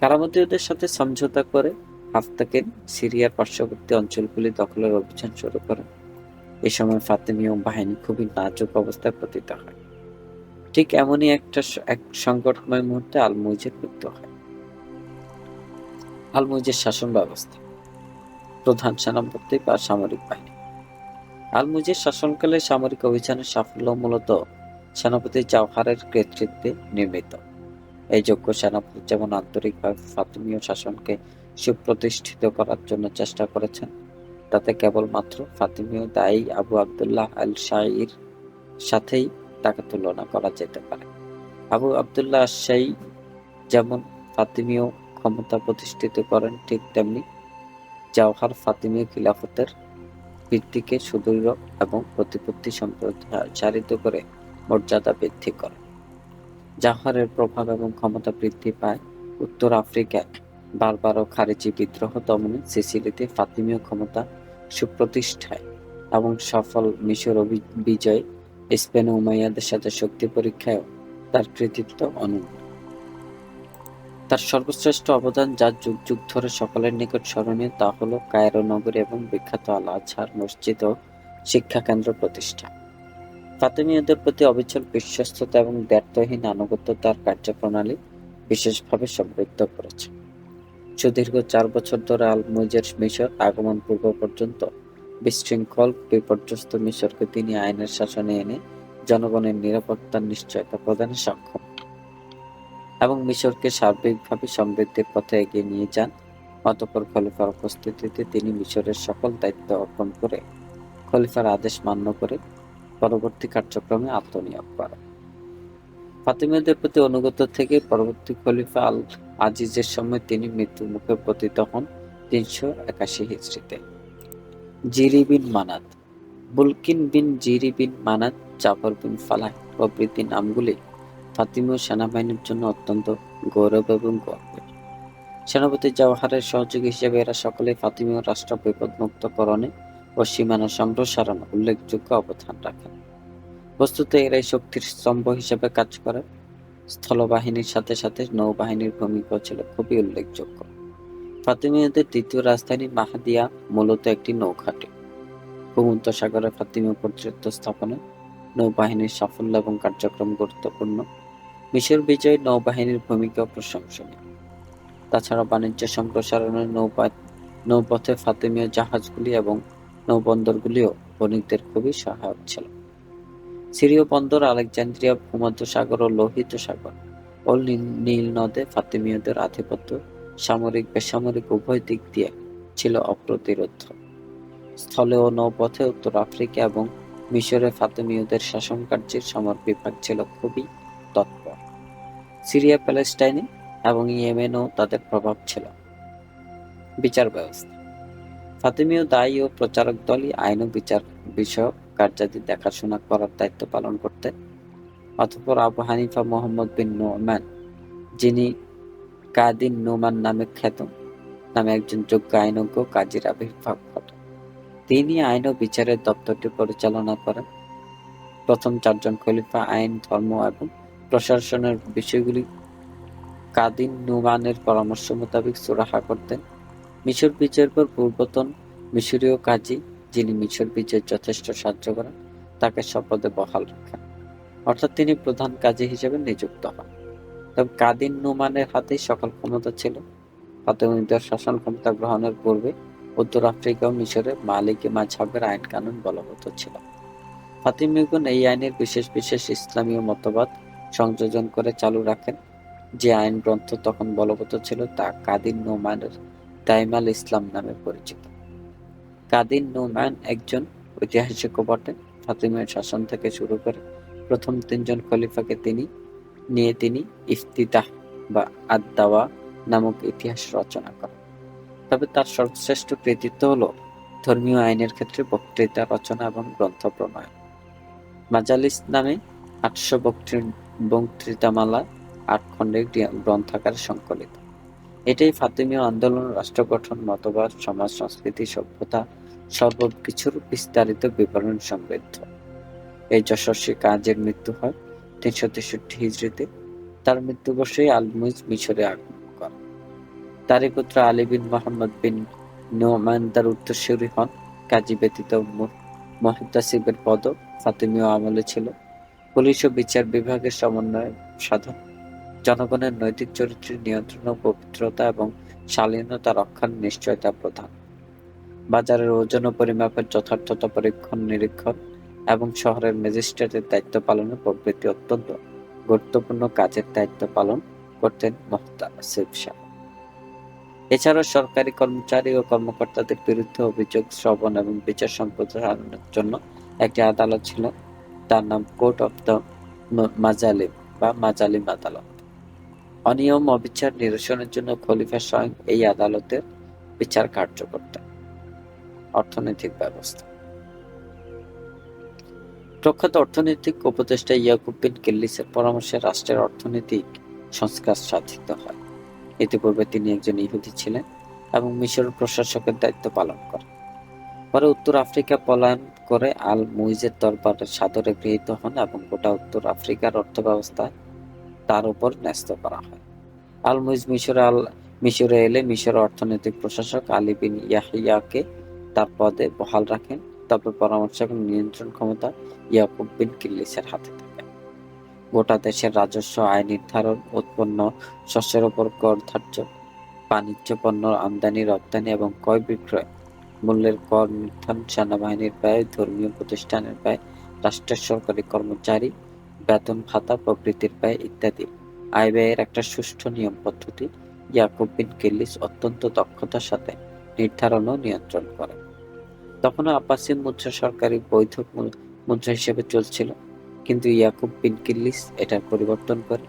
কারামতীয়দের সাথে সমঝোতা করে হাফতাকিন সিরিয়ার পার্শ্ববর্তী অঞ্চলগুলি দখলের অভিযান শুরু করেন। এই সময় ফাতেমীয় বাহিনী খুবই নাজুক অবস্থায় পতিত হয়। ঠিক এমনই এক সংকটময় মুহূর্তে আলমুইজের মৃত্যু হয়। আলমুইজের শাসন ব্যবস্থা। প্রধান সেনাপতি বা সামরিক বাহিনী। আলমুইজের শাসনকালে সামরিক অভিযানের সাফল্য মূলত সেনাপতি জাওহারের কর্তৃত্বে নির্মিত। এই যোগ্য সেনাপতি যেমন আন্তরিকভাবে ফাতিমীয় শাসনকে সুপ্রতিষ্ঠিত করার জন্য চেষ্টা করেছেন, তাতে কেবলমাত্র ফাতিমীয় দায়ী আবু আবদুল্লাহ আল শাইর সাথেই তাকে তুলনা করা যেতে পারে। আবু আবদুল্লাহ আশ-শাই যেমন ফাতিমীয় ক্ষমতা প্রতিষ্ঠিত করেন, ঠিক তেমনি জাওহার ফাতিমীয় খিলাফতের ভিত্তিকে সুদৃঢ় এবং প্রতিপত্তি সম্প্রসারিত করে মর্যাদা বৃদ্ধি করে। জাওহারের প্রভাব এবং ক্ষমতা বৃদ্ধি পায় উত্তর আফ্রিকায় বারবারো খারিজি বিদ্রোহ দমনে, সিসিলিতে ফাতিমীয় ক্ষমতা সুপ্রতিষ্ঠায় এবং সফল মিশর বিজয়, স্পেন ও উমাইয়াদের সাথে শক্তি পরীক্ষায়ও তার কৃতিত্ব অনন্য। তার সর্বশ্রেষ্ঠ অবদান, যা যুগ যুগ ধরে সকলের নিকট স্মরণীয়, তা হল কায়রো নগরী এবং বিখ্যাত আল আজহার মসজিদ ও শিক্ষা কেন্দ্র প্রতিষ্ঠা। ফাতিমীয়দের প্রতি অবিচল বিশ্বস্ততা এবং ব্যর্থহীন আনুগত্য তার কার্যপ্রণালী বিশেষভাবে সমৃদ্ধ করেছে। সুদীর্ঘ 4 বছর ধরে আল-মুইজের মিশর আগমন পূর্ব পর্যন্ত বিশৃঙ্খল বিপর্যস্ত মিশরকে তিনি আইনের শাসনে এনে জনগণের নিরাপত্তার নিশ্চয়তা প্রদানে সক্ষম এবং মিশরকে সার্বিকভাবে সমৃদ্ধির পথে এগিয়ে নিয়ে যান। অতঃপর খলিফার উপস্থিতিতে তিনি মিশরের সকল দায়িত্ব অর্পণ করে খলিফার আদেশ মান্য করে পরবর্তী কার্যক্রমে আত্মনিয়োগ করেন। ফাতিমীয়দের প্রতি অনুগত থেকে পরবর্তী খলিফা আল আজিজের সময় তিনি মৃত্যুর মুখে পতিত হন 381 হিজরিতে। জিরি বিন মানাত, বুলকিন বিন জিরি বিন মানাত, জাফর বিন ফালাহ প্রভৃতি নামগুলি ফাতিমীয় সেনাবাহিনীর জন্য অত্যন্ত গৌরব এবং গর্বের। সেনাপতি জাওহারের সহযোগী হিসেবে এরা সকলেই ফাতিমীয় রাষ্ট্র বিপদমুক্তকরণে ও সীমানা সম্প্রসারণে উল্লেখযোগ্য অবদান রাখেন। বস্তুত এরাই শক্তির স্তম্ভ হিসেবে কাজ করে। স্থলবাহিনীর সাথে সাথে নৌবাহিনীর ভূমিকাও ছিল খুবই উল্লেখযোগ্য। ফাতিমীয়দের দ্বিতীয় রাজধানী মাহদিয়া মূলত একটি নৌঘাঁটি। ভূমধ্যসাগরে ফাতিমীয় কর্তৃত্ব স্থাপনে নৌবাহিনীর সাফল্য এবং কার্যক্রম গুরুত্বপূর্ণ। মিশর বিজয়ে নৌবাহিনীর ভূমিকা প্রশংসনীয়। তাছাড়া বাণিজ্য সম্প্রসারণের নৌপথে ফাতিমীয় জাহাজগুলি এবং নৌবন্দরগুলিও বণিকদের খুবই সহায়ক ছিল। সিরীয় বন্দর আলেকজান্দ্রিয়া, ভূমধ্যসাগর ও লোহিত সাগর ও নীল নদে ফাতিমীয়দের আধিপত্য সামরিক বেসামরিক উভয় দিক দিয়ে ছিল অপ্রতিরোধ্য। স্থলে ও নৌপথে উত্তর আফ্রিকা এবং মিশরে ফাতিমীয়দের শাসনকার্যের সমর বিভাগ ছিল খুবই তৎপর। সিরিয়া, প্যালেস্টাইনে এবং ইয়েমেনেও তাদের প্রভাব ছিল। বিচার ব্যবস্থা, ফাতিমীয় দায়ী ও প্রচারক দলই আইন ও বিচার বিষয়ক কার্যাদি দেখাশোনা করার দায়িত্ব পালন করতেন। অতঃপর আবু হানিফা মুহাম্মদ বিন নুমান, যিনি কাদিন নুমান নামে খ্যাত, নামে একজন যোগ্য আইনজ্ঞ কাজীর আবির্ভাব ঘটে। তিনি আইন ও বিচারের দপ্তরটি পরিচালনা করেন। প্রথম 4 জন খলিফা আইন, ধর্ম এবং প্রশাসনের বিষয়গুলি কাদিন নুমানের পরামর্শ মোতাবেক সুরাহা করতেন। মিশর বিজয়ের পর পূর্বতন মিশরীয় কাজী, যিনি মিশর বিজয়ে যথেষ্ট সাহায্য করেন, তাকে শপথে বহাল রাখেন, অর্থাৎ তিনি প্রধান কাজী হিসেবে নিযুক্ত হন। তবে কাদিন নুমানের হাতেই সকল ক্ষমতা ছিল। ফাতিমীয়দের শাসন ক্ষমতা গ্রহণের পূর্বে উত্তর আফ্রিকা ও মিশরে মালিকি মাযহাবের আইন কানুন বলবৎ ছিল। ফাতিমীয়গণ এই আইনের বিশেষ বিশেষ ইসলামীয় মতবাদ সংযোজন করে চালু রাখেন। যে আইন গ্রন্থ তখন বলবৎ ছিল তা কাদিন নুমানের দাইমাল ইসলাম নামে পরিচিত। কাদিন নুমান একজন ঐতিহাসিকও বটেন। ফাতিমীয় শাসন থেকে শুরু করে প্রথম 3 জন খলিফাকে তিনি ইফতিতাহ বা আদ-দাওয়া নামক ইতিহাস রচনা করেন। তবে তার সর্বশ্রেষ্ঠ কৃতিত্ব হল ধর্মীয় আইনের ক্ষেত্রে বক্তৃতা রচনা এবং গ্রন্থ প্রণয়ন। মাজালিস নামে 800 বক্তৃতামালা 8 খণ্ডের গ্রন্থাকারে সংকলিত। এটাই ফাতিমীয় আন্দোলন, রাষ্ট্র গঠন, মতবাদ, সমাজ, সংস্কৃতি, সভ্যতা সর্বকিছুর বিস্তারিত বিবরণ সমৃদ্ধ। এই যশস্বী কাজের মৃত্যু হয় 363 হিজরিতে। তার মৃত্যুবর্ষে আল-মুইজ মিশরে আগমন করেন। তারই পুত্র আলী বিন মুহাম্মদ বিন নুমান তার উত্তরসূরি হন। কাজী ব্যতীত মুহতাসিবের পদও ফাতিমীয় আমলে ছিল। পুলিশ ও বিচার বিভাগের সমন্বয় সাধন, জনগণের নৈতিক চরিত্রের নিয়ন্ত্রণ ও পবিত্রতা এবং শালীনতা রক্ষার নিশ্চয়তা প্রদান, বাজারের ওজন ও পরিমাপের যথার্থতা পরীক্ষণ নিরীক্ষণ এবং শহরের ম্যাজিস্ট্রেটের দায়িত্ব পালনের প্রভৃতি অত্যন্ত গুরুত্বপূর্ণ কাজের দায়িত্ব পালন করতেন মুহতাসিব শাহ। এছাড়াও সরকারি কর্মচারী ও কর্মকর্তাদের বিরুদ্ধে অভিযোগ শ্রবণ এবং বিচার সম্প্রসারণের জন্য একটি আদালত ছিল। তার নাম কোর্ট অফ দ্য মাজালিম বা মাজালিম আদালত। অনিয়ম অবিচার নিরসনের জন্য খলিফা স্বয়ং এই আদালতের বিচার কার্য করতেন। অর্থনৈতিক ব্যবস্থা। প্রখ্যাত অর্থনৈতিক উপদেষ্টা ইয়াকুব বিন কিল্লিসের পরামর্শে রাষ্ট্রের অর্থনৈতিক সংস্কার সাধিত হয়। ইতিপূর্বে তিনি একজন ইহুদি ছিলেন এবং মিশর প্রশাসকের দায়িত্ব পালন করেন। পরে উত্তর আফ্রিকা পলায়ন করে আল মুইজের দরবারে সাদরে গৃহীত হন এবং গোটা উত্তর আফ্রিকার অর্থব্যবস্থা তার উপর ন্যস্ত করা হয়। আল মুইজ মিশরে এলে মিশরের অর্থনৈতিক প্রশাসক আলী বিন ইয়াহিয়াকে তার পদে বহাল রাখেন, তবে পরামর্শ এবং নিয়ন্ত্রণ ক্ষমতা ইয়াকুব বিন কিল্লিসের হাতে থাকে। গোটা দেশের রাজস্ব, আয় নির্ধারণ, উৎপন্ন শস্যের উপর কর ধার্য, বাণিজ্য পণ্য আমদানি রপ্তানি এবং ক্রয় বিক্রয়, মূল্যের কর নির্ধারণ, সেনাবাহিনীর ব্যয়, ধর্মীয় প্রতিষ্ঠানের ব্যয়, রাষ্ট্রের সরকারি কর্মচারী বেতন ভাতা প্রভৃতির ব্যয় ইত্যাদি আয় ব্যয়ের একটা সুষ্ঠু নিয়ম পদ্ধতি ইয়াকুব বিন কিল্লিস অত্যন্ত দক্ষতার সাথে নির্ধারণ ও নিয়ন্ত্রণ করেন। তখনও আব্বাসীয় মুদ্রা সরকারি বৈধ মুদ্রা হিসেবে চলছিল, কিন্তু ইয়াকুব বিন কিল্লিস এটার পরিবর্তন করে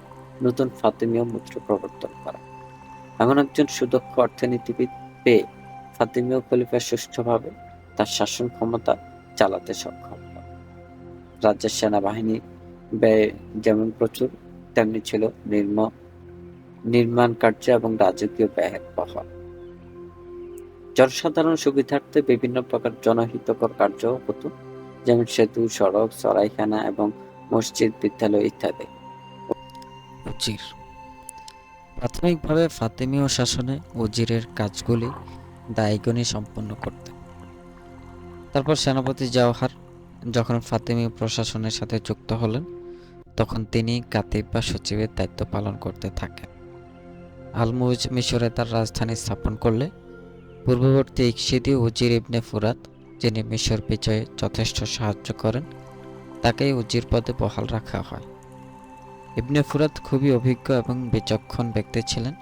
নতুন ফাতিমীয় মুদ্রা প্রবর্তন করেন। এমন একজন সুদক্ষ অর্থনীতিবিদ পেয়ে ফাতিমীয় খলিফা সুষ্ঠুভাবে তার শাসন ক্ষমতা চালাতে সক্ষম হন। রাজ্যের সেনাবাহিনী ব্যয় যেমন প্রচুর, তেমনি ছিল নির্মাণ কার্য এবং রাজকীয় ব্যয়ের বহর। জনসাধারণ সুবিধার্থে বিভিন্ন প্রকার জনহিতকর কার্য হতো, যেমন সেতু, সড়ক, সরাইখানা এবং মসজিদ, বিদ্যালয় ইত্যাদি। উজির। প্রাথমিকভাবে ফাতেমীয় শাসনে উজিরের কাজগুলি দায়িগণই সম্পন্ন করতেন। তারপর সেনাপতি জাওহার যখন ফাতেমীয় প্রশাসনের সাথে যুক্ত হলেন, তখন তিনি কাতিব বা সচিবের দায়িত্ব পালন করতে থাকেন। আল-মুইজ মিশরে তার রাজধানী স্থাপন করলে পূর্ববর্তী ইকশিদি উজির ইবনে ফুরাত, যিনি মিশর বিজয়ে যথেষ্ট সাহায্য করেন, তাকেই উজির পদে বহাল রাখা হয়। ইবনে ফুরাত খুবই অভিজ্ঞ এবং বিচক্ষণ ব্যক্তি ছিলেন।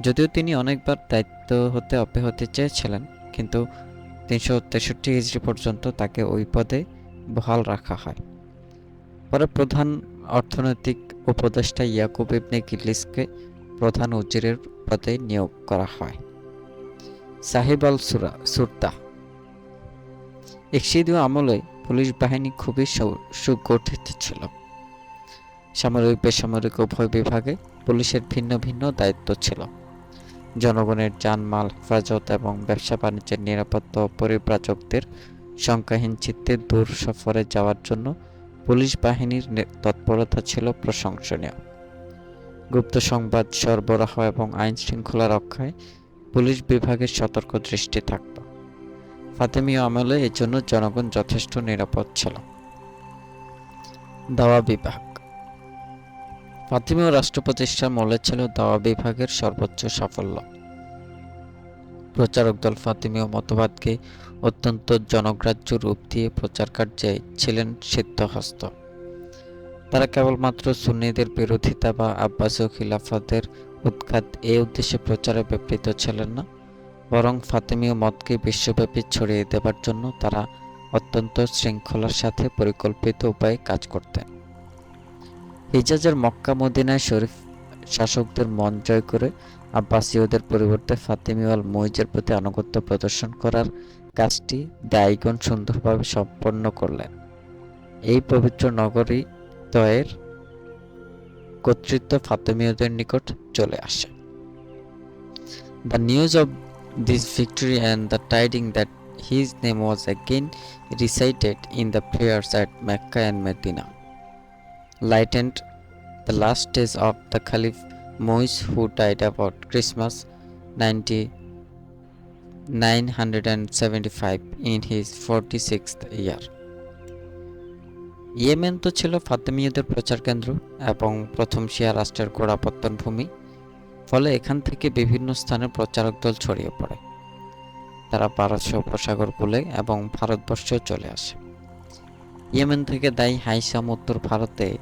যদিও তিনি অনেকবার দায়িত্ব হতে অব্যাহতি চেয়েছিলেন, কিন্তু 363 হিজরি পর্যন্ত তাকে ওই পদে বহাল রাখা হয়। পরে প্রধান অর্থনৈতিক উপদেষ্টা ইয়াকুব ইবনে কিল্লিসকে প্রধান উজিরের পদে নিয়োগ করা হয়। সাহিব আল সুরতা। ইকশিদীয় আমলে পুলিশ বাহিনী খুবই সুগঠিত ছিল। সামরিক বেসামরিক উভয় বিভাগে পুলিশের ভিন্ন ভিন্ন দায়িত্ব ছিল। জনগণের জানমাল হেফাজত এবং ব্যবসা বাণিজ্যের নিরাপত্তা ও পরিব্রাজকদের সংখ্যাহীন চিত্তে দূর সফরে যাওয়ার জন্য পুলিশ বাহিনীর তৎপরতা ছিল প্রশংসনীয়। গুপ্ত সংবাদ সরবরাহ এবং আইন শৃঙ্খলা রক্ষায় পুলিশ বিভাগের সতর্ক দৃষ্টি থাকত। ফাতেমীয় আমলে এর জন্য জনগণ যথেষ্ট নিরাপদ ছিল। দাওয়া বিভাগ। ফাতেমীয় রাষ্ট্র প্রতিষ্ঠার মূলে ছিল দাওয়া বিভাগের সর্বোচ্চ সাফল্য। প্রচারক দল ফাতেমীয় মতবাদকে অত্যন্ত জনগ্রাহ্য রূপ দিয়ে প্রচার কার্যে ছিলেন সিদ্ধহস্ত। তারা কেবলমাত্র সুন্নিদের বিরোধিতা বা আব্বাসীয় খিলাফতের উৎখাত এই উদ্দেশ্যে প্রচারে ব্যাপৃত ছিলেন না, বরং ফাতেমীয় মতকে বিশ্বব্যাপী ছড়িয়ে দেবার জন্য তারা অত্যন্ত শৃঙ্খলার সাথে পরিকল্পিত উপায়ে কাজ করতেন। হিজাজের মক্কা মদিনায় শরীফ শাসকদের মন জয় করে আব্বাসীয়দের পরিবর্তে ফাতেমীয় আল মুইজের প্রতি আনুগত্য প্রদর্শন করার কাজটি দায়ীগণ সুন্দরভাবে সম্পন্ন করলেন। এই পবিত্র নগরী ত্বয়ের কর্তৃত্ব ফাতেমীয়দের নিকট চলে আসে। The news of this victory and the tiding that his name was again recited in the prayers at Mecca and Medina lightened the last days of the Caliph Muiz, who died about Christmas 975 in his 46th year. Yemen তো ছিল ফাতেমীয়দের প্রচার কেন্দ্র এবং প্রথম শিয়া রাষ্ট্রের গোড়াপত্তন ভূমি। ফলে এখান থেকে বিভিন্ন স্থানে প্রচারক দল ছড়িয়ে পড়ে। তারা পারস্য উপসাগর কূলে এবং ভারতবর্ষেও চলে আসে। ইয়েমেন থেকে দায়ী হাইসাম উত্তর ভারতে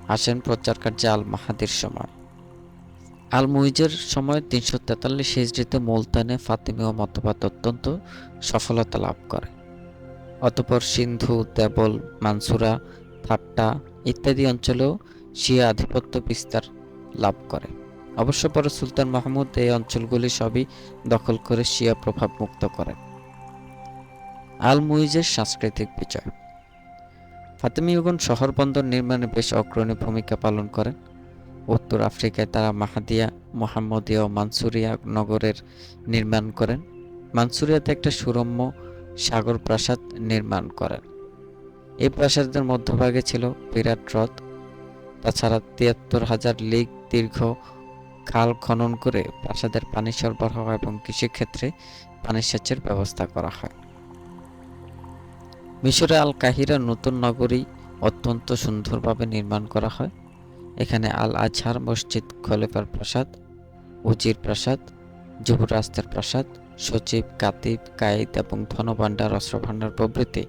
আসেন প্রচার কার্যে আল মাহাদির সময়। আল মুইজের সময় 343 হিজরিতে মুলতানে ফাতেমীয় মতবাদ অত্যন্ত সফলতা লাভ করে। অতঃপর সিন্ধু, দেবল, মানসুরা, থাট্টা ইত্যাদি অঞ্চলেও শিয়া আধিপত্য বিস্তার লাভ করে। অবশ্য পরে সুলতান মাহমুদ এই অঞ্চলগুলি সবই দখল করে শিয়া প্রভাব মুক্ত করেন। আল মুইজের সাংস্কৃতিক বিজয়। ফাতেমীয়গণ শহর বন্দর নির্মাণে বেশ অগ্রণী ভূমিকা পালন করেন। উত্তর আফ্রিকায় তারা মাহাদিয়া, মোহাম্মদিয়া ও মানসুরিয়া নগরের নির্মাণ করেন। মানসুরিয়াতে একটা সুরম্য সাগর প্রাসাদ নির্মাণ করেন। এই প্রাসাদের মধ্যভাগে ছিল বিরাট হ্রদ। তাছাড়া ৭৩,০০০ লিগ দীর্ঘ খাল খনন করে প্রাসাদের পানি সরবরাহ এবং কৃষিক্ষেত্রে পানি সেচের ব্যবস্থা করা হয়। মিশরে আল কাহিরা নতুন নগরী অত্যন্ত সুন্দরভাবে নির্মাণ করা হয়। এখানে আল আজহার মসজিদ, খলিফার প্রাসাদ, উজির প্রাসাদ, যুবরাজদের প্রাসাদ, সচিব, কাতিব, কায়েদ এবং ধনভাণ্ডার, অস্ত্রভাণ্ডার প্রভৃতি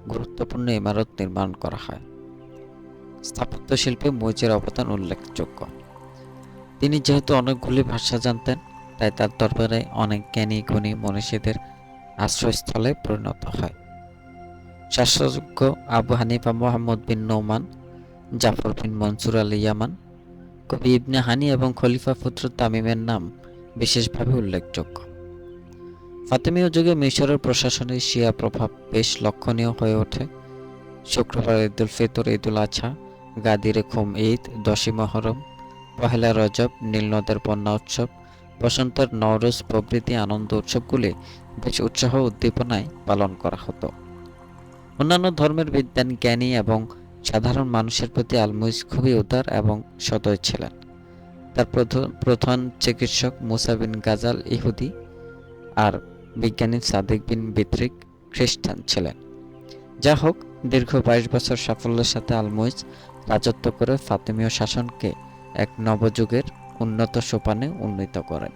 গুরুত্বপূর্ণ ইমারত নির্মাণ করা হয়। স্থাপত্য শিল্পে মুইজের অবদান উল্লেখযোগ্য। তিনি যেহেতু অনেকগুলি ভাষা জানতেন, তাই তার দরবারে অনেক জ্ঞানী গুণী মনীষীদের আশ্রয়স্থলে পরিণত হয়। শাস্ত্রজ্ঞ আবু হানিফা, মোহাম্মদ বিন নৌমান, জাফর বিন মনসুর আল ইয়ামান, কবি ইবনে হানি এবং খলিফা পুত্র তামিমের নাম বিশেষভাবে উল্লেখযোগ্য। ফাতেমীয় যুগে মিশরের প্রশাসনে শিয়া প্রভাব বেশ লক্ষণীয় হয়ে ওঠে। শুক্রবার ঈদুল ফিতর, ঈদুল আজহা, গাদিরে খুম ঈদ, ১০ই মহরম, পহেলা রজব, নীলনদের বন্যা উৎসব, বসন্তের নওরোজ প্রভৃতি আনন্দ উৎসবগুলি বেশ উৎসাহ উদ্দীপনায় পালন করা হতো। অন্যান্য ধর্মের বিদ্বান, জ্ঞানী এবং সাধারণ মানুষের প্রতি আলমুইজ খুবই উদার এবং সদয় ছিলেন। তার প্রধান চিকিৎসক মুসা বিন গাজাল ইহুদি আর বিজ্ঞানী সাদিক বিন বিত্রিক খ্রিস্টান ছিলেন। যা হোক, দীর্ঘ ২২ বছর সাফল্যের সাথে আলমুইজ রাজত্ব করে ফাতেমীয় শাসনকে এক নবযুগের উন্নত সোপানে উন্নীত করেন।